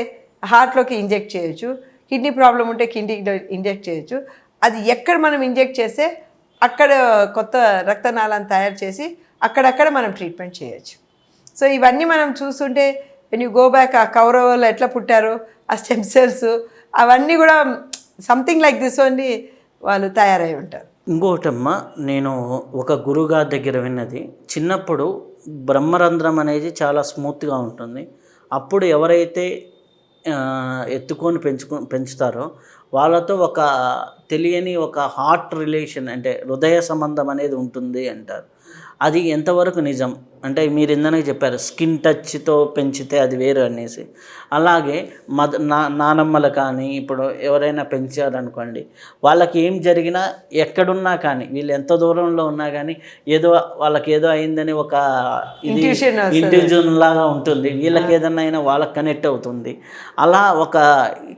హార్ట్లోకి ఇంజెక్ట్ చేయొచ్చు, కిడ్నీ ప్రాబ్లం ఉంటే కిడ్నీకి ఇంజెక్ట్ చేయొచ్చు. అది ఎక్కడ మనం ఇంజెక్ట్ చేస్తే అక్కడ కొత్త రక్తనాళాన్ని తయారు చేసి అక్కడక్కడ మనం ట్రీట్మెంట్ చేయొచ్చు. సో ఇవన్నీ మనం చూస్తుంటే వెన్ యూ గో బ్యాక్ ఆ కౌరవులు ఎట్లా పుట్టారో ఆ స్టెమ్ సెల్స్ అవన్నీ కూడా సంథింగ్ లైక్ దిస్ ఓన్లీ వాళ్ళు తయారై ఉంటారు. ఇంకోటమ్మా, నేను ఒక గురువుగారి దగ్గర విన్నది, చిన్నప్పుడు బ్రహ్మరంధ్రం అనేది చాలా స్మూత్గా ఉంటుంది. అప్పుడు ఎవరైతే ఎత్తుకొని పెంచుతారో వాళ్ళతో ఒక తెలియని ఒక హార్ట్ రిలేషన్ అంటే హృదయ సంబంధం అనేది ఉంటుంది అంటారు. అది ఎంతవరకు నిజం? అంటే మీరు ఇందాక చెప్పారు స్కిన్ టచ్తో పెంచితే అది వేరు అనేసి. అలాగే నానమ్మలు కానీ ఇప్పుడు ఎవరైనా పెంచారనుకోండి, వాళ్ళకి ఏం జరిగినా ఎక్కడున్నా కానీ వీళ్ళు ఎంత దూరంలో ఉన్నా కానీ ఏదో వాళ్ళకి ఏదో అయిందని ఒక ఇంట్యూషన్ లాగా ఉంటుంది. వీళ్ళకి ఏదన్నా అయినా వాళ్ళకి కనెక్ట్ అవుతుంది. అలా ఒక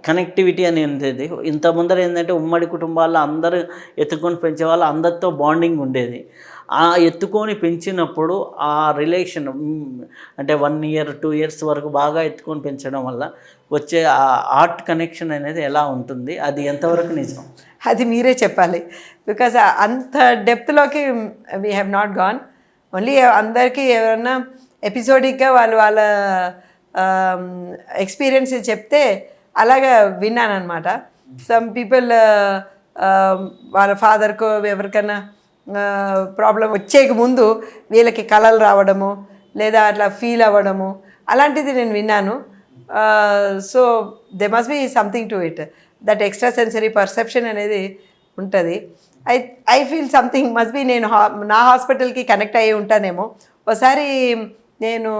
కనెక్టివిటీ అని ఉండేది. ఇంత ముందర ఏంటంటే ఉమ్మడి కుటుంబాల్లో అందరూ ఎత్తుకొని పెంచే వాళ్ళు, అందరితో బాండింగ్ ఉండేది. ఆ ఎత్తుకొని పెంచినప్పుడు ఆ రిలేషన్ అంటే 1 year 2 years వరకు బాగా ఎత్తుకొని పెంచడం వల్ల వచ్చే ఆ ఆర్ట్ కనెక్షన్ అనేది ఎలా ఉంటుంది? అది ఎంతవరకు నిజం? అది మీరే చెప్పాలి. బికాజ్ అంత డెప్త్లోకి we have not gone. Only అందరికీ ఎవరన్నా ఎపిసోడిక్గా వాళ్ళ ఎక్స్పీరియన్స్ చెప్తే అలాగా విన్నాను అనమాట. సమ్ పీపుల్ వాళ్ళ ఫాదర్కో ఎవరికన్నా ప్రాబ్లం వచ్చేక ముందు వీళ్ళకి కళలు రావడము లేదా అట్లా ఫీల్ అవ్వడము అలాంటిది నేను విన్నాను. So they must be something to it, that extra sensory perception అనేది ఉంటుంది. I feel something must be. నేను నా హాస్పిటల్కి కనెక్ట్ అయ్యి ఉంటానేమో. ఒకసారి నేను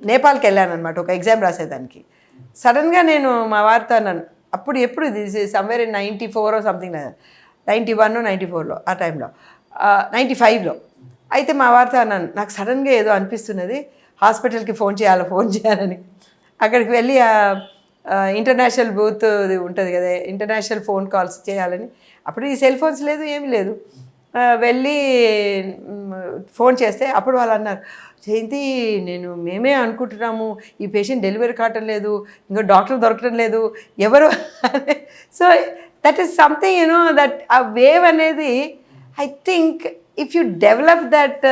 నేపాల్కి వెళ్ళాను అనమాట ఒక ఎగ్జామ్ రాసేదానికి. సడన్గా నేను మా వారితో అన్నాను, అప్పుడు ఎప్పుడు ఇది సమ్వేర్ ఇన్ 94 సంథింగ్, 91 94లో ఆ టైంలో 95లో. అయితే మా వారితో అన్నాను, నాకు సడన్గా ఏదో అనిపిస్తున్నది, హాస్పిటల్కి ఫోన్ చేయాలని. అక్కడికి వెళ్ళి ఇంటర్నేషనల్ బూత్ ఉంటుంది కదా, ఇంటర్నేషనల్ ఫోన్ కాల్స్ చేయాలని. అప్పుడు ఈ సెల్ ఫోన్స్ లేదు, ఏమీ లేదు. వెళ్ళి ఫోన్ చేస్తే అప్పుడు వాళ్ళు అన్నారు, జయంతి మేమే అనుకుంటున్నాము ఈ పేషెంట్ డెలివరీ కావటం లేదు, ఇంకా డాక్టర్ దొరకటం లేదు ఎవరు. So that is something that ఆ వేవ్ అనేది I think if you develop that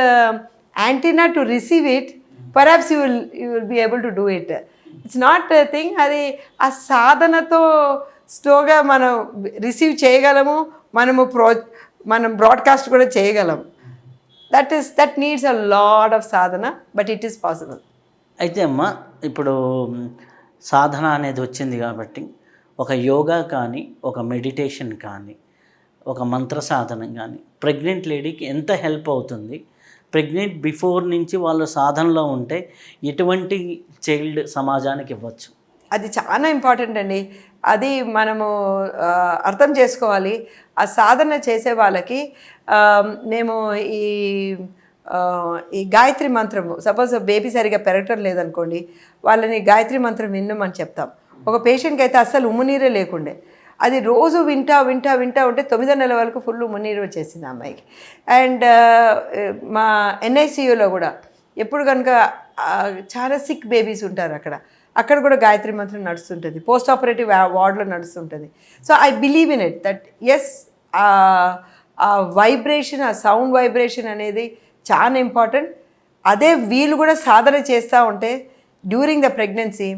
antenna to receive it, perhaps you will be able to do it. It's not thing, అది ఆ సాధనతో స్లోగా మనం రిసీవ్ చేయగలము, మనం బ్రాడ్కాస్ట్ కూడా చేయగలం. That needs a lot of Sadhana, but it is possible. అయితే అమ్మ, ఇప్పుడు సాధన అనేది వచ్చింది కాబట్టి ఒక యోగా కానీ ఒక మెడిటేషన్ కానీ ఒక మంత్ర సాధన కానీ ప్రెగ్నెంట్ లేడీకి ఎంత హెల్ప్ అవుతుంది? ప్రెగ్నెంట్ బిఫోర్ నుంచి వాళ్ళు సాధనలో ఉంటే ఎటువంటి చైల్డ్ సమాజానికి ఇవ్వచ్చు? అది చాలా ఇంపార్టెంట్ అండి. అది మనము అర్థం చేసుకోవాలి. ఆ సాధన చేసే వాళ్ళకి మేము ఈ గాయత్రి మంత్రము, సపోజ్ బేబీ సరిగా పెరగటం లేదనుకోండి, వాళ్ళని గాయత్రి మంత్రం విన్నమని చెప్తాం. ఒక పేషెంట్కి అయితే అస్సలు ఉమ్మునీరే లేకుండే, అది రోజు వింటా ఉంటే 9వ నెల వరకు ఫుల్ ఉమ్మునీరు వచ్చేసింది ఆ అమ్మాయికి. అండ్ మా ఎన్ఐసియూలో కూడా ఎప్పుడు కనుక చాలా సిక్ బేబీస్ ఉంటారు అక్కడ కూడా గాయత్రి మంత్రం నడుస్తుంటుంది, పోస్ట్ ఆపరేటివ్ వార్డులో నడుస్తుంటుంది. So I believe in it that yes, ఆ వైబ్రేషన్, ఆ సౌండ్ వైబ్రేషన్ అనేది చాలా ఇంపార్టెంట్. అదే వీళ్ళు కూడా సాధన చేస్తూ ఉంటే డ్యూరింగ్ ద ప్రెగ్నెన్సీ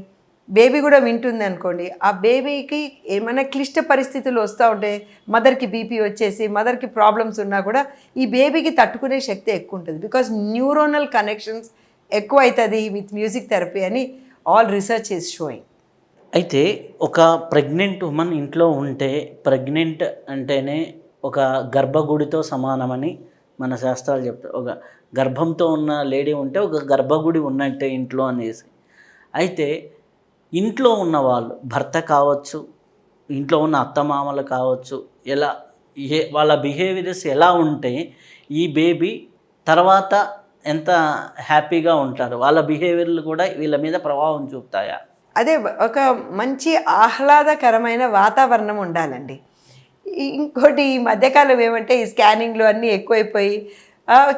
బేబీ కూడా వింటుంది అనుకోండి, ఆ బేబీకి ఏమైనా క్లిష్ట పరిస్థితులు వస్తూ ఉంటే, మదర్కి బీపీ వచ్చేసి మదర్కి ప్రాబ్లమ్స్ ఉన్నా కూడా ఈ బేబీకి తట్టుకునే శక్తి ఎక్కువ ఉంటుంది. బికాస్ న్యూరోనల్ కనెక్షన్స్ ఎక్కువ అవుతుంది విత్ మ్యూజిక్ థెరపీ అని ఆల్ రీసెర్చ్ ఈజ్ షోయింగ్. అయితే ఒక ప్రెగ్నెంట్ ఉమెన్ ఇంట్లో ఉంటే, ప్రెగ్నెంట్ అంటేనే ఒక గర్భగుడితో సమానమని మన శాస్త్రాలు చెప్తారు. ఒక గర్భంతో ఉన్న లేడీ ఉంటే ఒక గర్భగుడి ఉన్నట్టే ఇంట్లో అనేసి. అయితే ఇంట్లో ఉన్న వాళ్ళు భర్త కావచ్చు, ఇంట్లో ఉన్న అత్తమామలు కావచ్చు, ఎలా వాళ్ళ బిహేవియర్స్ ఎలా ఉంటే ఈ బేబీ తర్వాత ఎంత హ్యాపీగా ఉంటారు, వాళ్ళ బిహేవియర్లు కూడా వీళ్ళ మీద ప్రభావం చూపుతాయా? అదే ఒక మంచి ఆహ్లాదకరమైన వాతావరణం ఉండాలండి. ఇంకోటి ఈ మధ్యకాలం ఏమంటే ఈ స్కానింగ్లు అన్నీ ఎక్కువైపోయి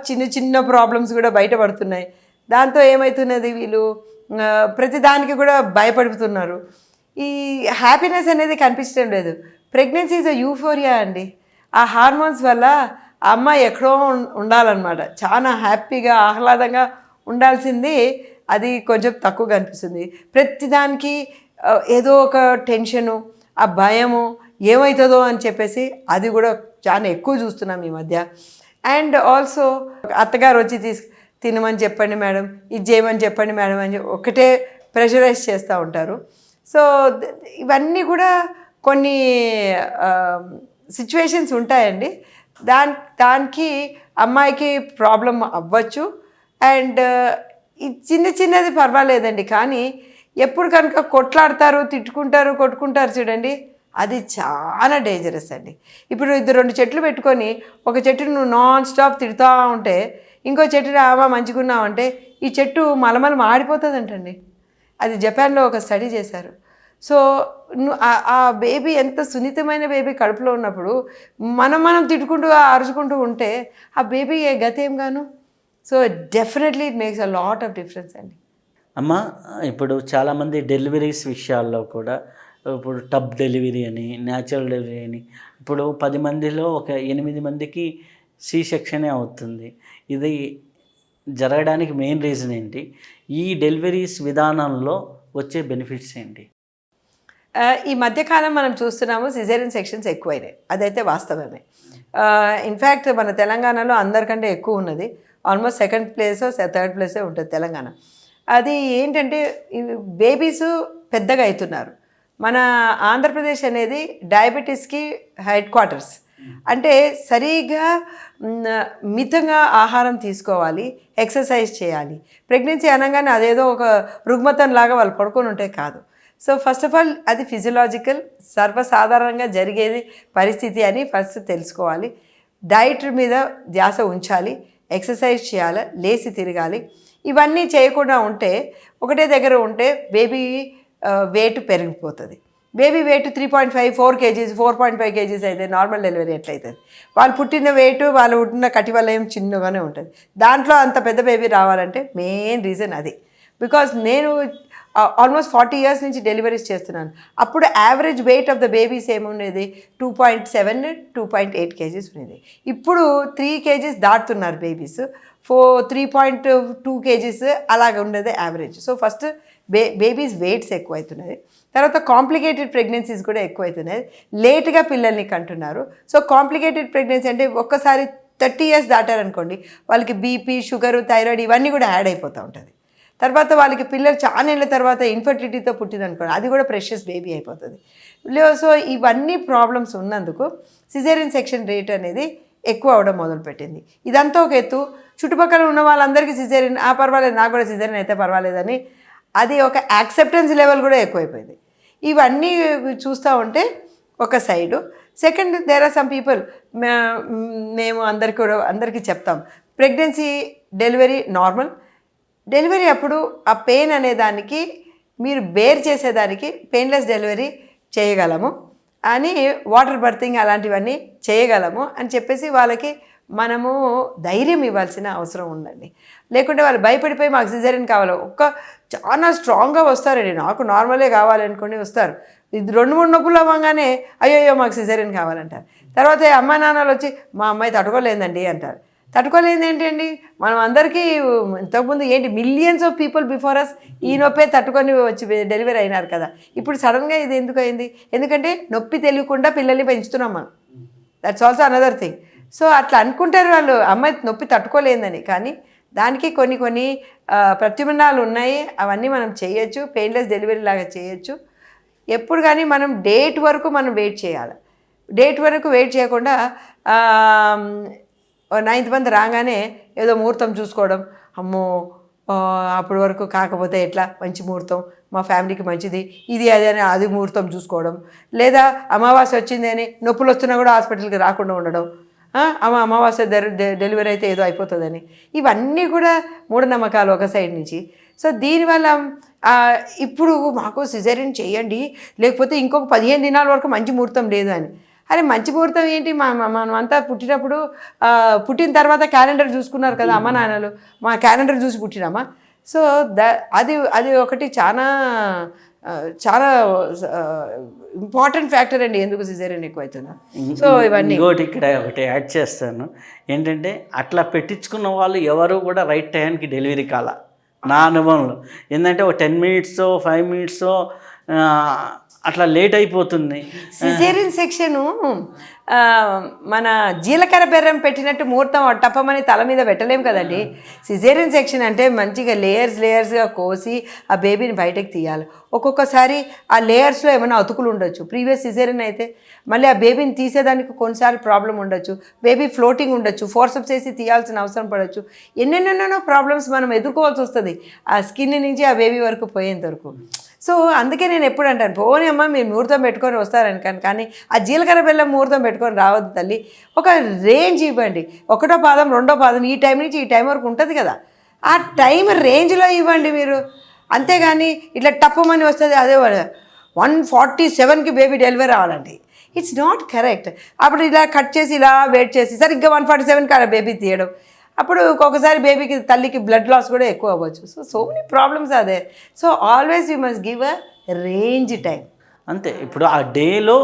చిన్న చిన్న ప్రాబ్లమ్స్ కూడా బయటపడుతున్నాయి. దాంతో ఏమవుతున్నది, వీళ్ళు ప్రతిదానికి కూడా భయపడుతున్నారు. ఈ హ్యాపీనెస్ అనేది కనిపించడం లేదు. ప్రెగ్నెన్సీ ఈజ్ అ యూఫోరియా అండి. ఆ హార్మోన్స్ వల్ల ఆ అమ్మాయి ఎక్కడో ఉండాలన్నమాట. చాలా హ్యాపీగా ఆహ్లాదంగా ఉండాల్సింది అది కొంచెం తక్కువగా అనిపిస్తుంది. ప్రతిదానికి ఏదో ఒక టెన్షను, ఆ భయము ఏమవుతుందో అని చెప్పేసి అది కూడా చాలా ఎక్కువ చూస్తున్నాం ఈ మధ్య. అండ్ ఆల్సో అత్తగారు వచ్చి తినమని చెప్పండి మేడం, ఇది చేయమని చెప్పండి మేడం అని ఒకటే ప్రెషరైజ్ చేస్తూ ఉంటారు. సో ఇవన్నీ కూడా కొన్ని సిచ్యువేషన్స్ ఉంటాయండి. దానికి అమ్మాయికి ప్రాబ్లం అవ్వచ్చు. అండ్ చిన్న చిన్నది పర్వాలేదండి, కానీ ఎప్పుడు కనుక కొట్లాడతారు, తిట్టుకుంటారు, కొట్టుకుంటారు చూడండి, అది చాలా డేంజరస్ అండి. ఇప్పుడు 2 చెట్లు పెట్టుకొని ఒక చెట్టును నువ్వు నాన్ స్టాప్ తిడుతూ ఉంటే ఇంకో చెట్టుని ఆమా మంచిగున్నావంటే ఈ చెట్టు మలమల మాడిపోతుందంటండి. అది జపాన్లో ఒక స్టడీ చేశారు. సో ఆ బేబీ ఎంత సున్నితమైన బేబీ కడుపులో ఉన్నప్పుడు మనం తిట్టుకుంటూ అరుచుకుంటూ ఉంటే ఆ బేబీ గతి ఏం గాను. So definitely it makes a lot of difference అండి. అమ్మ, ఇప్పుడు చాలామంది డెలివరీస్ విషయాల్లో కూడా ఇప్పుడు టబ్ డెలివరీ అని, న్యాచురల్ డెలివరీ అని, ఇప్పుడు 10 మందిలో ఒక 8 మందికి సి సెక్షనే అవుతుంది. ఇది జరగడానికి మెయిన్ రీజన్ ఏంటి? ఈ డెలివరీస్ విధానంలో వచ్చే బెనిఫిట్స్ ఏంటి? ఈ మధ్యకాలం మనం చూస్తున్నాము సిజేరియన్ సెక్షన్స్ ఎక్కువైనాయి, అదైతే వాస్తవమే. ఇన్ఫ్యాక్ట్ మన తెలంగాణలో అందరికంటే ఎక్కువ ఉన్నది. ఆల్మోస్ట్ 2nd ప్లేస్ 3rd ప్లేసే ఉంటుంది తెలంగాణ. అది ఏంటంటే బేబీస్ పెద్దగా అవుతున్నారు. మన ఆంధ్రప్రదేశ్ అనేది డయాబెటీస్కి హెడ్ క్వార్టర్స్. అంటే సరిగా మితంగా ఆహారం తీసుకోవాలి, ఎక్సర్సైజ్ చేయాలి. ప్రెగ్నెన్సీ అనగానే అదేదో ఒక రుగ్మతం లాగా వాళ్ళు పడుకొని ఉంటే కాదు. సో ఫస్ట్ ఆఫ్ ఆల్ అది ఫిజియలాజికల్, సర్వసాధారణంగా జరిగేది పరిస్థితి అని ఫస్ట్ తెలుసుకోవాలి. డైట్ మీద ధ్యాస ఉంచాలి, ఎక్సర్సైజ్ చేయాలి, లేచి తిరగాలి. ఇవన్నీ చేయకుండా ఉంటే, ఒకటే దగ్గర ఉంటే బేబీ వెయిట్ పెరిగిపోతుంది. బేబీ వెయిట్ 3.5, 4 kgs, 4.5 kgs అయితే నార్మల్ డెలివరీ ఎట్లయితుంది? వాళ్ళు పుట్టిన వెయిట్, వాళ్ళు పుట్టిన కటి వల్ల ఏం చిన్నగానే ఉంటుంది. దాంట్లో అంత పెద్ద బేబీ రావాలంటే మెయిన్ రీజన్ అది. బికాజ్ నేను ఆల్మోస్ట్ 40 years నుంచి డెలివరీస్ చేస్తున్నాను. అప్పుడు average weight of the babies ఏముండేది? 2.7, 2.8 kgs ఉండేది. ఇప్పుడు 3 kgs దాటుతున్నారు బేబీస్. 3.2 kgs అలాగ ఉండేది average. So first babies weights ఎక్కువవుతున్నది. తర్వాత కాంప్లికేటెడ్ ప్రెగ్నెన్సీస్ కూడా ఎక్కువవుతున్నాయి. లేట్గా పిల్లల్ని కంటున్నారు. సో కాంప్లికేటెడ్ ప్రెగ్నెన్సీ అంటే ఒక్కసారి 30 years దాటారనుకోండి, వాళ్ళకి బీపీ, షుగరు, థైరాయిడ్ ఇవన్నీ కూడా యాడ్ అయిపోతూ ఉంటుంది. తర్వాత వాళ్ళకి పిల్లలు చాలా ఏళ్ళ తర్వాత ఇన్ఫర్టిలిటీతో పుట్టిందనుకోండి, అది కూడా ప్రెషియస్ బేబీ అయిపోతుంది. సో ఇవన్నీ ప్రాబ్లమ్స్ ఉన్నందుకు సిజేరియన్ సెక్షన్ రేట్ అనేది ఎక్కువ అవడం మొదలుపెట్టింది. ఇదంతా ఒక ఎత్తు. చుట్టుపక్కల ఉన్న వాళ్ళందరికీ సిజేరియన్ పర్వాలేదు, నాకు కూడా సిజేరియన్ అయితే పర్వాలేదని అది ఒక యాక్సెప్టెన్స్ లెవెల్ కూడా ఎక్కువైపోయింది. ఇవన్నీ చూస్తూ ఉంటే ఒక side. Second, there are some people, మేము అందరికీ చెప్తాం, ప్రెగ్నెన్సీ డెలివరీ నార్మల్. డెలివరీ అప్పుడు ఆ పెయిన్ అనేదానికి మీరు బేర్ చేసేదానికి పెయిన్లెస్ డెలివరీ చేయగలము అని, వాటర్ బర్తింగ్ అలాంటివన్నీ చేయగలము అని చెప్పేసి వాళ్ళకి మనము ధైర్యం ఇవ్వాల్సిన అవసరం ఉందండి. లేకుంటే వాళ్ళు భయపడిపోయి మాకు సిజేరియన్ కావాలి, చాలా స్ట్రాంగ్గా వస్తారండి, నాకు నార్మలే కావాలనుకుని వస్తారు. ఇది 2-3 నొప్పులు అవ్వగానే అయ్యో మాకు సిజేరియన్ కావాలంటారు. తర్వాత అమ్మా నాన్నలు వచ్చి మా అమ్మాయి తట్టుకోలేదండి అంటారు. తట్టుకోలేదు ఏంటండి? మనం అందరికీ ఇంతకుముందు ఏంటి millions of people before us ఈ నొప్పే తట్టుకొని వచ్చి డెలివరీ అయినారు కదా. ఇప్పుడు సడన్గా ఇది ఎందుకు అయింది? ఎందుకంటే నొప్పి తెలియకుండా పిల్లల్ని పెంచుతున్నాం మనం. That's also another thing. So అట్లా అనుకుంటారు వాళ్ళు, అమ్మాయి నొప్పి తట్టుకోలేదని. కానీ దానికి కొన్ని ప్రత్యామ్నాయాలు ఉన్నాయి, అవన్నీ మనం చేయొచ్చు. పెయిన్లెస్ డెలివరీ లాగా చేయొచ్చు. ఎప్పుడు కానీ మనం డేట్ వరకు మనం వెయిట్ చేయాలి. డేట్ వరకు వెయిట్ చేయకుండా 9th month రాగానే ఏదో ముహూర్తం చూసుకోవడం, అమ్మో అప్పటి వరకు కాకపోతే ఎట్లా, మంచి ముహూర్తం, మా ఫ్యామిలీకి మంచిది, ఇది అది అని అది ముహూర్తం చూసుకోవడం, లేదా అమావాస్య వచ్చింది అని నొప్పులు వస్తున్నా కూడా హాస్పిటల్కి రాకుండా ఉండడం, అమావాస్య డెలివరీ అయితే ఏదో అయిపోతుందని, ఇవన్నీ కూడా మూఢనమ్మకాలు ఒక సైడ్ నుంచి. సో దీనివల్ల ఇప్పుడు మాకు సిజేరియన్ చేయండి, లేకపోతే ఇంకొక 15 దినాల వరకు మంచి ముహూర్తం లేదు అని. అరే మంచి ముహూర్తం ఏంటి, మనం అంతా పుట్టినప్పుడు పుట్టిన తర్వాత క్యాలెండర్ చూసుకున్నారు కదా అమ్మ నాన్నలు, మా క్యాలెండర్ చూసి పుట్టినామా. సో అది ఒకటి చాలా చాలా ఇంపార్టెంట్ ఫ్యాక్టర్ అండి ఎందుకు సిజేరియన్ ఎక్కువ అవుతుందా. సో ఇవన్నీ ఇంకోటి ఇక్కడ ఒకటి యాడ్ చేస్తాను ఏంటంటే, అట్లా పెట్టించుకున్న వాళ్ళు ఎవరు కూడా రైట్ టైంకి డెలివరీ కాల నా అనుభవంలో. ఏంటంటే ఒక 10 మినిట్స్ 5 మినిట్స్ అట్లా లేట్ అయిపోతుంది. సిజేరియన్ సెక్షను మన జీలకర్ర బెర్రం పెట్టినట్టు ముహూర్తం టప్పమని తల మీద పెట్టలేం కదండి. సిజేరియన్ సెక్షన్ అంటే మంచిగా లేయర్స్గా కోసి ఆ బేబీని బయటకు తీయాలి. ఒక్కొక్కసారి ఆ లేయర్స్లో ఏమైనా అతుకులు ఉండొచ్చు. ప్రీవియస్ సిజేరియన్ అయితే మళ్ళీ ఆ బేబీని తీసేదానికి కొన్నిసార్లు ప్రాబ్లం ఉండొచ్చు, బేబీ ఫ్లోటింగ్ ఉండొచ్చు, ఫోర్సప్స్ వేసి తీయాల్సిన అవసరం పడవచ్చు. ఎన్నెన్నెన్నో ప్రాబ్లమ్స్ మనం ఎదుర్కోవాల్సి వస్తుంది ఆ స్కిన్ నుంచి ఆ బేబీ వరకు పోయేంత వరకు. సో అందుకే నేను ఎప్పుడు అంటాను, పోనీ అమ్మ మీరు ముహూర్తం పెట్టుకొని వస్తారని కానీ ఆ జీలకర్ర బెల్లం ముహూర్తం పెట్టుకొని రావద్దు తల్లి. ఒక రేంజ్ ఇవ్వండి, 1వ పాదం 2వ పాదం ఈ టైం నుంచి ఈ టైం వరకు ఉంటుంది కదా, ఆ టైం రేంజ్లో ఇవ్వండి మీరు. అంతేగాని ఇట్లా టప్పుమని వస్తుంది అదే 147కి బేబీ డెలివరీ అవ్వాలండి, ఇట్స్ నాట్ కరెక్ట్. అప్పుడు ఇలా కట్ చేసి ఇలా వెయిట్ చేసి సరిగ్గా 147కి ఆ బేబీ తీయడం, అప్పుడు ఒక్కొక్కసారి బేబీకి తల్లికి బ్లడ్ లాస్ కూడా ఎక్కువ అవ్వచ్చు. సో మెనీ ప్రాబ్లమ్స్ అదే. So always you must give a range time. అంతే. ఇప్పుడు ఆ డేలో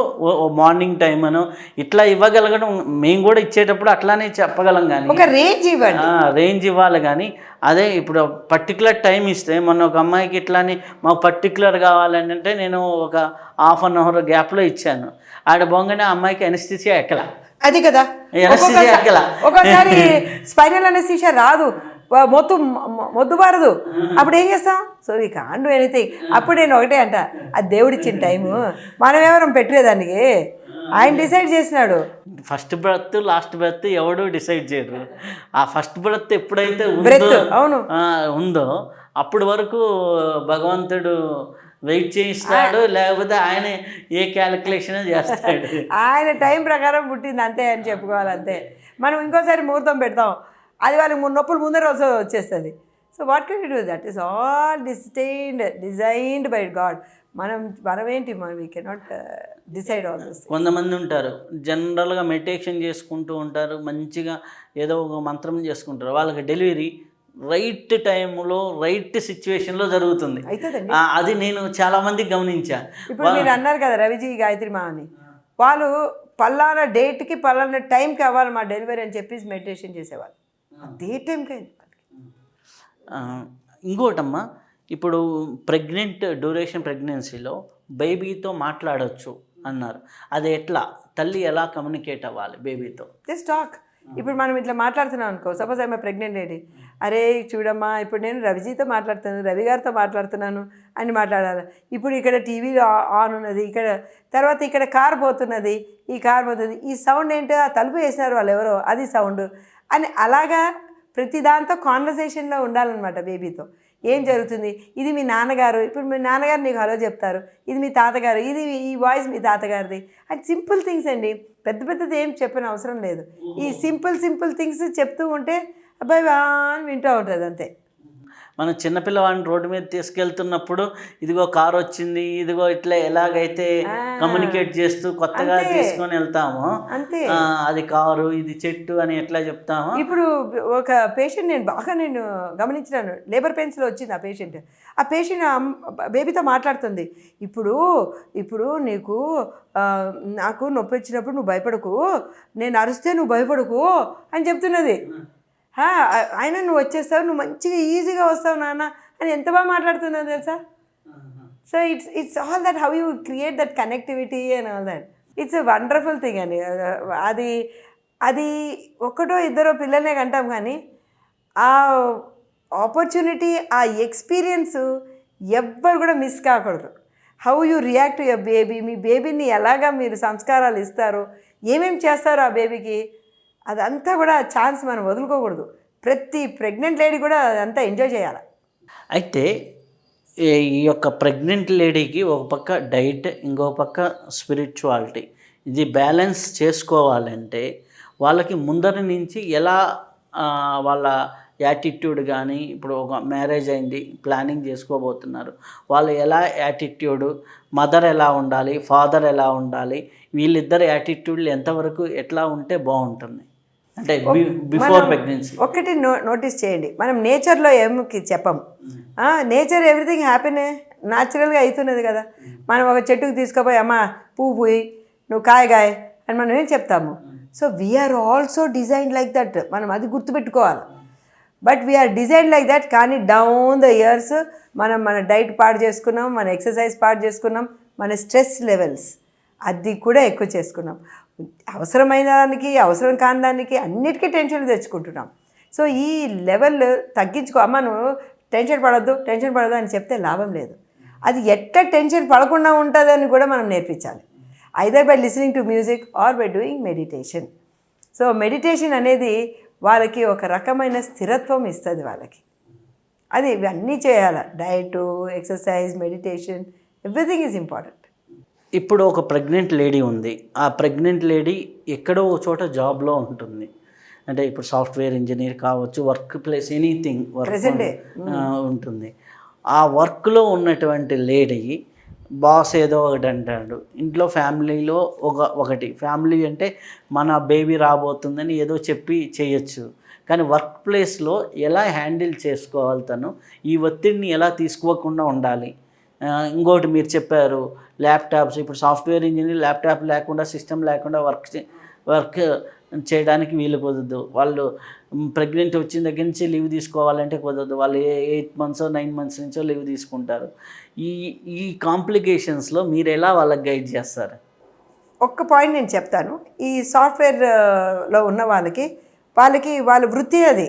మార్నింగ్ టైం అనో ఇట్లా ఇవ్వగలగడం, మేము కూడా ఇచ్చేటప్పుడు అట్లానే చెప్పగలం, కానీ ఒక రేంజ్ ఇవ్వండి, రేంజ్ ఇవ్వాలి. కానీ అదే ఇప్పుడు పర్టికులర్ టైం ఇస్తే, మొన్న ఒక అమ్మాయికి ఇట్లాని మాకు పర్టికులర్ కావాలని అంటే నేను ఒక హాఫ్ అన్ అవర్ గ్యాప్లో ఇచ్చాను. ఆడ బొంగనే అమ్మాయికి అనస్థీసియా ఎక్కల. అది కదా, ఒకసారి స్పైనల్ అనస్థీసియా రాదు, మొద్దుబారదు, అప్పుడు ఏం చేస్తాం? So we can't do anything. అప్పుడు నేను ఒకటే అంట, అది దేవుడిచ్చిన టైము, మనం ఎవరం పెట్టేదానికి, ఆయన డిసైడ్ చేసినాడు. ఫస్ట్ బ్రెత్ లాస్ట్ బ్రెత్ ఎవడు డిసైడ్ చేయరు. ఆ ఫస్ట్ బ్రెత్ ఎప్పుడైతే అవును ఉందో అప్పటి వరకు భగవంతుడు వెయిట్ చేయిస్తాడు, లేకపోతే ఆయన ఏ క్యాలిక్యులేషన్ చేస్తాడు. ఆయన టైం ప్రకారం పుట్టింది అంతే అని చెప్పుకోవాలి. అంతే. మనం ఇంకోసారి ముహూర్తం పెడతాం, అది వాళ్ళకి నొప్పులు ముందర రోజు వచ్చేస్తుంది. So what can you do? That is all designed by God. మనమేంటి, we cannot decide all this. కొంతమంది ఉంటారు జనరల్గా మెడిటేషన్ చేసుకుంటూ ఉంటారు, మంచిగా ఏదో ఒక మంత్రం చేసుకుంటారు, వాళ్ళకి డెలివరీ రైట్ టైంలో రైట్ సిచ్యువేషన్లో జరుగుతుంది. అది నేను చాలామందికి గమనించా. ఇప్పుడు మీరు అన్నారు కదా రవిజీ గాయత్రి మా అని, వాళ్ళు పలానా డేట్కి పలానా టైంకి అవ్వాలి మా డెలివరీ అని చెప్పేసి మెడిటేషన్ చేసేవాళ్ళు. అదే టైంకి అయింది. ఇంకోటమ్మా, ఇప్పుడు డ్యూరేషన్ ప్రెగ్నెన్సీలో బేబీతో మాట్లాడవచ్చు అన్నారు, అది ఎట్లా? తల్లి ఎలా కమ్యూనికేట్ అవ్వాలి బేబీతో? Just talk. ఇప్పుడు మనం ఇట్లా మాట్లాడుతున్నాం అనుకో, సపోజ్ ఐఎమ్ ప్రెగ్నెంట్ లేడీ, అరే చూడమ్మా ఇప్పుడు నేను రవిజీతో మాట్లాడుతున్నాను, రవి గారితో మాట్లాడుతున్నాను అని మాట్లాడాలి. ఇప్పుడు ఇక్కడ టీవీ ఆన్ ఉన్నది, తర్వాత ఇక్కడ కార్ పోతున్నది, ఈ కార్ పోతుంది, ఈ సౌండ్ ఏంటో, ఆ తలుపు వేసినారు వాళ్ళు ఎవరో, అది సౌండ్ అని, అలాగా ప్రతి దాంతో కాన్వర్సేషన్లో ఉండాలన్నమాట బేబీతో. ఏం జరుగుతుంది, ఇది మీ నాన్నగారు, ఇప్పుడు మీ నాన్నగారు నీకు హలో చెప్తారు, ఇది మీ తాతగారు, ఇది ఈ వాయిస్ మీ తాతగారిది. అది సింపుల్ థింగ్స్ అండి, పెద్ద పెద్దది ఏం చెప్పిన అవసరం లేదు. ఈ సింపుల్ థింగ్స్ చెప్తూ ఉంటే అబ్బాయి అని వింటూ ఉంటుంది అంతే. మనం చిన్నపిల్లవాడిని రోడ్డు మీద తీసుకెళ్తున్నప్పుడు ఇదిగో కారు వచ్చింది, ఇదిగో ఇట్లా ఎలాగైతే కమ్యూనికేట్ చేస్తూ కొత్తగా తీసుకొని వెళ్తామో అంతే, అది కారు ఇది చెట్టు అని ఎట్లా చెప్తామో. ఇప్పుడు ఒక పేషెంట్ నేను గమనించినాను, లేబర్ పెయిన్స్లో వచ్చింది ఆ పేషెంట్ బేబీతో మాట్లాడుతుంది. ఇప్పుడు నీకు నాకు నొప్పి వచ్చినప్పుడు నువ్వు భయపడకు, నేను అరిస్తే నువ్వు భయపడకు అని చెప్తున్నది. అయినా నువ్వు వచ్చేస్తావు, నువ్వు మంచిగా ఈజీగా వస్తావు నాన్న అని ఎంత బాగా మాట్లాడుతున్నావు తెలుసా. So it's all that how you create that connectivity and all that. It's a wonderful thing అండి. అది ఒకటో ఇద్దరో పిల్లలనే కంటాం, కానీ ఆ ఆపర్చునిటీ, ఆ ఎక్స్పీరియన్స్ ఎవ్వరు కూడా మిస్ కాకూడదు. How you react to your baby, మీ బేబీని ఎలాగా మీరు సంస్కారాలు ఇస్తారో, ఏమేమి చేస్తారో ఆ బేబీకి, అదంతా కూడా ఛాన్స్ మనం వదులుకోకూడదు. ప్రతి ప్రెగ్నెంట్ లేడీ కూడా అదంతా ఎంజాయ్ చేయాలి. అయితే ఈ యొక్క ప్రెగ్నెంట్ లేడీకి ఒక పక్క డైట్, ఇంకో పక్క స్పిరిచువాలిటీ, ఇది బ్యాలెన్స్ చేసుకోవాలంటే వాళ్ళకి ముందరి నుంచి ఎలా వాళ్ళ యాటిట్యూడ్ కానీ, ఇప్పుడు ఒక మ్యారేజ్ అయింది, ప్లానింగ్ చేసుకోబోతున్నారు, వాళ్ళు ఎలా యాటిట్యూడు, మదర్ ఎలా ఉండాలి, ఫాదర్ ఎలా ఉండాలి, వీళ్ళిద్దరు యాటిట్యూడ్లు ఎంతవరకు ఎట్లా ఉంటే బాగుంటుంది అంటే బిఫోర్ ప్రెగ్నెన్సీ? ఒకటి నోటీస్ చేయండి, మనం నేచర్లో ఏమికి చెప్పం. నేచర్ ఎవ్రీథింగ్ హ్యాపీనే న్యాచురల్గా అవుతున్నది కదా. మనం ఒక చెట్టుకు తీసుకుపోయి అమ్మ పువ్వు పూయి, నువ్వు కాయ అని మనం ఏం చెప్తాము. So we are also design like that, మనం అది గుర్తుపెట్టుకోవాలి. But we are design like that. కానీ డౌన్ ద ఇయర్స్ మనం మన డైట్ పాడు చేసుకున్నాం, మన ఎక్సర్సైజ్ పాడు చేసుకున్నాం, మన స్ట్రెస్ లెవెల్స్ అది కూడా ఎక్కువ చేసుకున్నాం. అవసరమైన దానికి, అవసరం కాని దానికి అన్నిటికీ టెన్షన్లు తెచ్చుకుంటున్నాం. సో ఈ లెవెల్ తగ్గించుకో. అమ్మ నువ్వు టెన్షన్ పడద్దు అని చెప్తే లాభం లేదు. అది ఎట్లా టెన్షన్ పడకుండా ఉంటుందని కూడా మనం నేర్పించాలి. Either by listening to music or by doing meditation. So meditation అనేది వాళ్ళకి ఒక రకమైన స్థిరత్వం ఇస్తుంది వాళ్ళకి. అది ఇవన్నీ చేయాలి, diet, exercise, meditation, everything is important. ఇప్పుడు ఒక ప్రెగ్నెంట్ లేడీ ఉంది, ఆ ప్రెగ్నెంట్ లేడీ ఎక్కడో ఒక చోట జాబ్లో ఉంటుంది, అంటే ఇప్పుడు సాఫ్ట్వేర్ ఇంజనీర్ కావచ్చు, వర్క్ ప్లేస్ ఎనీథింగ్ వర్క్ ఉంటుంది. ఆ వర్క్లో ఉన్నటువంటి లేడీ బాస్ ఏదో ఒకటి అంటాడు, ఇంట్లో ఫ్యామిలీలో ఒకటి ఫ్యామిలీ అంటే మన బేబీ రాబోతుందని ఏదో చెప్పి చేయొచ్చు, కానీ వర్క్ ప్లేస్లో ఎలా హ్యాండిల్ చేసుకోవాలి, తను ఈ ఒత్తిడిని ఎలా తీసుకోకుండా ఉండాలి. ఇంకోటి మీరు చెప్పారు ల్యాప్టాప్స్, ఇప్పుడు సాఫ్ట్వేర్ ఇంజనీర్ ల్యాప్టాప్ లేకుండా, సిస్టమ్ లేకుండా వర్క్ చేయడానికి వీలు కుదరదు. వాళ్ళు ప్రెగ్నెంట్ వచ్చిన దగ్గర నుంచి లీవ్ తీసుకోవాలంటే కుదరదు. వాళ్ళు 8 months 9 months నుంచో లీవ్ తీసుకుంటారు. ఈ కాంప్లికేషన్స్లో మీరు ఎలా వాళ్ళకి గైడ్ చేస్తారు? ఒక్క పాయింట్ నేను చెప్తాను. ఈ సాఫ్ట్వేర్లో ఉన్న వాళ్ళకి వాళ్ళ వృత్తి అది,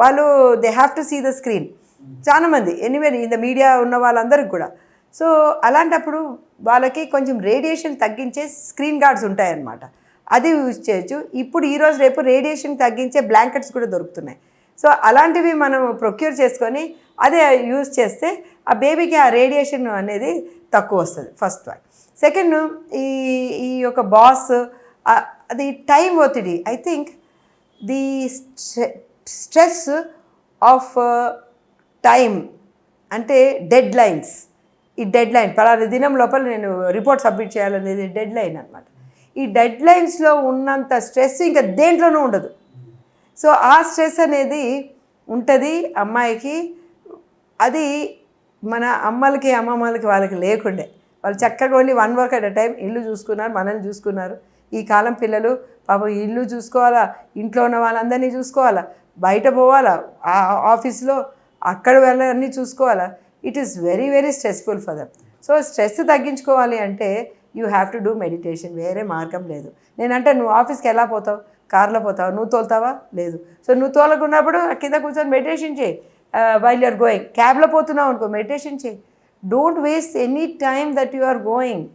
వాళ్ళు they have to see the screen. చాలామంది ఎనీవేర్ ఇన్ ద మీడియా ఉన్న వాళ్ళందరికీ కూడా. సో అలాంటప్పుడు వాళ్ళకి కొంచెం రేడియేషన్ తగ్గించే స్క్రీన్ గార్డ్స్ ఉంటాయన్నమాట, అది యూజ్ చేయొచ్చు. ఇప్పుడు ఈరోజు రేపు రేడియేషన్ తగ్గించే బ్లాంకెట్స్ కూడా దొరుకుతున్నాయి. సో అలాంటివి మనం ప్రొక్యూర్ చేసుకొని అదే యూజ్ చేస్తే ఆ బేబీకి ఆ రేడియేషన్ అనేది తక్కువ వస్తుంది. First one. సెకండ్, ఈ యొక్క బాస్ అది టైం ఒత్తిడి. I think the stress of time అంటే డెడ్ లైన్స్. ఈ డెడ్ లైన్ పలానా దినం లోపల నేను రిపోర్ట్ సబ్మిట్ చేయాలనేది డెడ్ లైన్ అనమాట. ఈ డెడ్ లైన్స్లో ఉన్నంత స్ట్రెస్ ఇంకా దేంట్లోనూ ఉండదు. సో ఆ స్ట్రెస్ అనేది ఉంటుంది అమ్మాయికి. అది మన అమ్మలకి అమ్మమ్మలకి వాళ్ళకి లేకుండే. వాళ్ళు చక్కగా only 1 work at a time ఇల్లు చూసుకున్నారు, మనల్ని చూసుకున్నారు. ఈ కాలం పిల్లలు పాపం ఇల్లు చూసుకోవాలా, ఇంట్లో ఉన్న వాళ్ళందరినీ చూసుకోవాలా, బయట పోవాలా, ఆఫీస్లో అక్కడ వెళ్ళన్నీ చూసుకోవాలా. It is very very stressful for them. So stress తగ్గించుకోవాలి అంటే you have to do meditation. వేరే మార్గం లేదు. నేనంటే నువ్వు ఆఫీస్కి ఎలా పోతావు? కార్లో పోతావు, నువ్వు తోలుతావా? లేదు. సో నువ్వు తోలకున్నప్పుడు కింద కూర్చొని మెడిటేషన్ చేయి. వైల్ యూఆర్ గోయింగ్, క్యాబ్లో పోతున్నావు అనుకో, మెడిటేషన్ చేయి. Don't waste any time that you are going.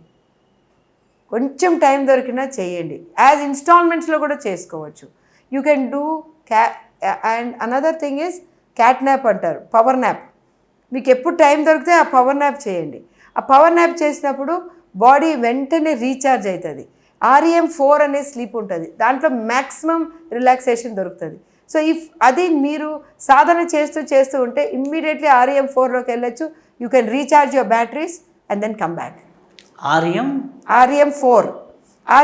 కొంచెం టైం దొరికినా చేయండి. యాజ్ ఇన్స్టాల్మెంట్స్లో కూడా చేసుకోవచ్చు. You can do and another thing is cat nap అంటారు, పవర్ న్యాప్. మీకు ఎప్పుడు టైం దొరికితే ఆ పవర్ న్యాప్ చేయండి. ఆ పవర్ న్యాప్ చేసినప్పుడు బాడీ వెంటనే రీఛార్జ్ అవుతుంది. REM4 అనే స్లీప్ ఉంటుంది, దాంట్లో మ్యాక్సిమం రిలాక్సేషన్ దొరుకుతుంది. సో అది మీరు సాధన చేస్తూ ఉంటే ఇమ్మీడియట్లీ REM4లోకి వెళ్ళొచ్చు. You can recharge your batteries and then come back.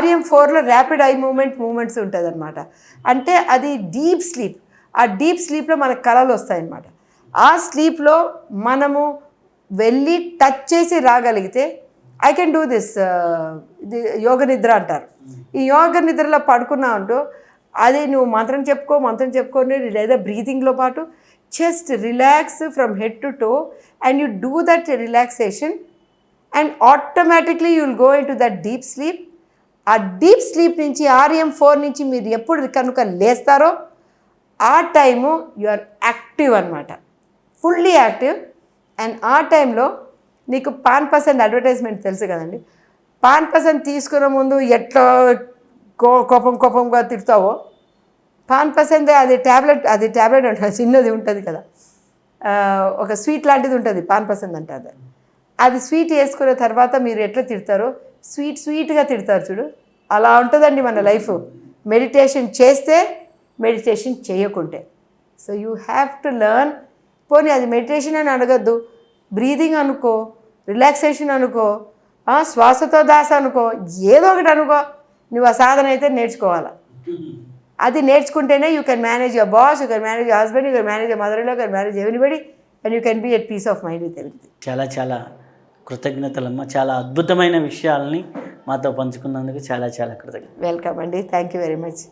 REM4లో ర్యాపిడ్ ఐ మూమెంట్స్ ఉంటుంది అనమాట. అంటే అది డీప్ స్లీప్. ఆ డీప్ స్లీప్లో మనకు కళలు వస్తాయన్నమాట. ఆ స్లీప్లో మనము వెళ్ళి టచ్ చేసి రాగలిగితే ఐ కెన్ డూ దిస్, ఇది యోగ నిద్ర అంటారు. ఈ యోగ నిద్రలో పడుకున్నావు అది నువ్వు మంత్రం చెప్పుకొని లేదా బ్రీతింగ్లో పాటు just relax from head to toe and you do that relaxation and automatically you will go in to that deep sleep. ఆ డీప్ స్లీప్ నుంచి REM4 నుంచి మీరు ఎప్పుడు కనుక లేస్తారో ఆ టైము యు ఆర్ యాక్టివ్ అనమాట, ఫుల్లీ యాక్టివ్. అండ్ ఆ టైంలో నీకు పాన్% అడ్వర్టైజ్మెంట్ తెలుసు కదండి. పాన్% తీసుకునే ముందు ఎట్లా కోపంగా తిడతావో, పాన్% అది ట్యాబ్లెట్ ఉంటుంది, చిన్నది ఉంటుంది కదా, ఒక స్వీట్ లాంటిది ఉంటుంది, పాన్పసంద్ అంటారు. అది స్వీట్ వేసుకున్న తర్వాత మీరు ఎట్లా తిడతారో స్వీట్గా తిడతారు చూడు, అలా ఉంటుందండి మన లైఫ్. మెడిటేషన్ చేస్తే, మెడిటేషన్ చేయకుంటే. So you have to learn. పోనీ అది మెడిటేషన్ అని అడగద్దు, బ్రీదింగ్ అనుకో, రిలాక్సేషన్ అనుకో, శ్వాసతో దాస అనుకో, ఏదో ఒకటి అనుకో. నువ్వు ఆ సాధన అయితే నేర్చుకోవాలా. అది నేర్చుకుంటేనే you can manage your boss, you can manage your husband, you can manage your mother in law, you can manage everybody, and you can be at peace of mind with everything. చాలా చాలా కృతజ్ఞతలమ్మ. చాలా అద్భుతమైన విషయాల్ని మాతో పంచుకున్నందుకు చాలా చాలా కృతజ్ఞత. వెల్కమ్ అండి, థ్యాంక్ యూ వెరీ మచ్.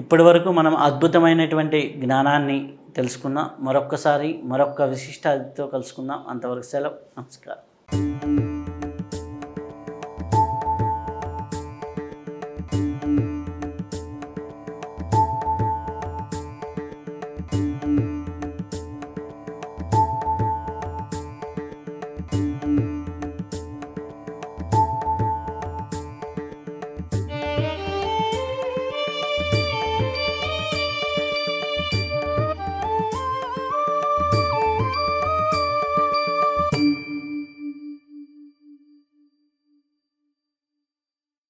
ఇప్పటి వరకు మనం అద్భుతమైనటువంటి జ్ఞానాన్ని తెలుసుకున్నాం. మరొక్క విశిష్ట అతిథితో కలుసుకుందాం. అంతవరకు సెలవు. నమస్కారం.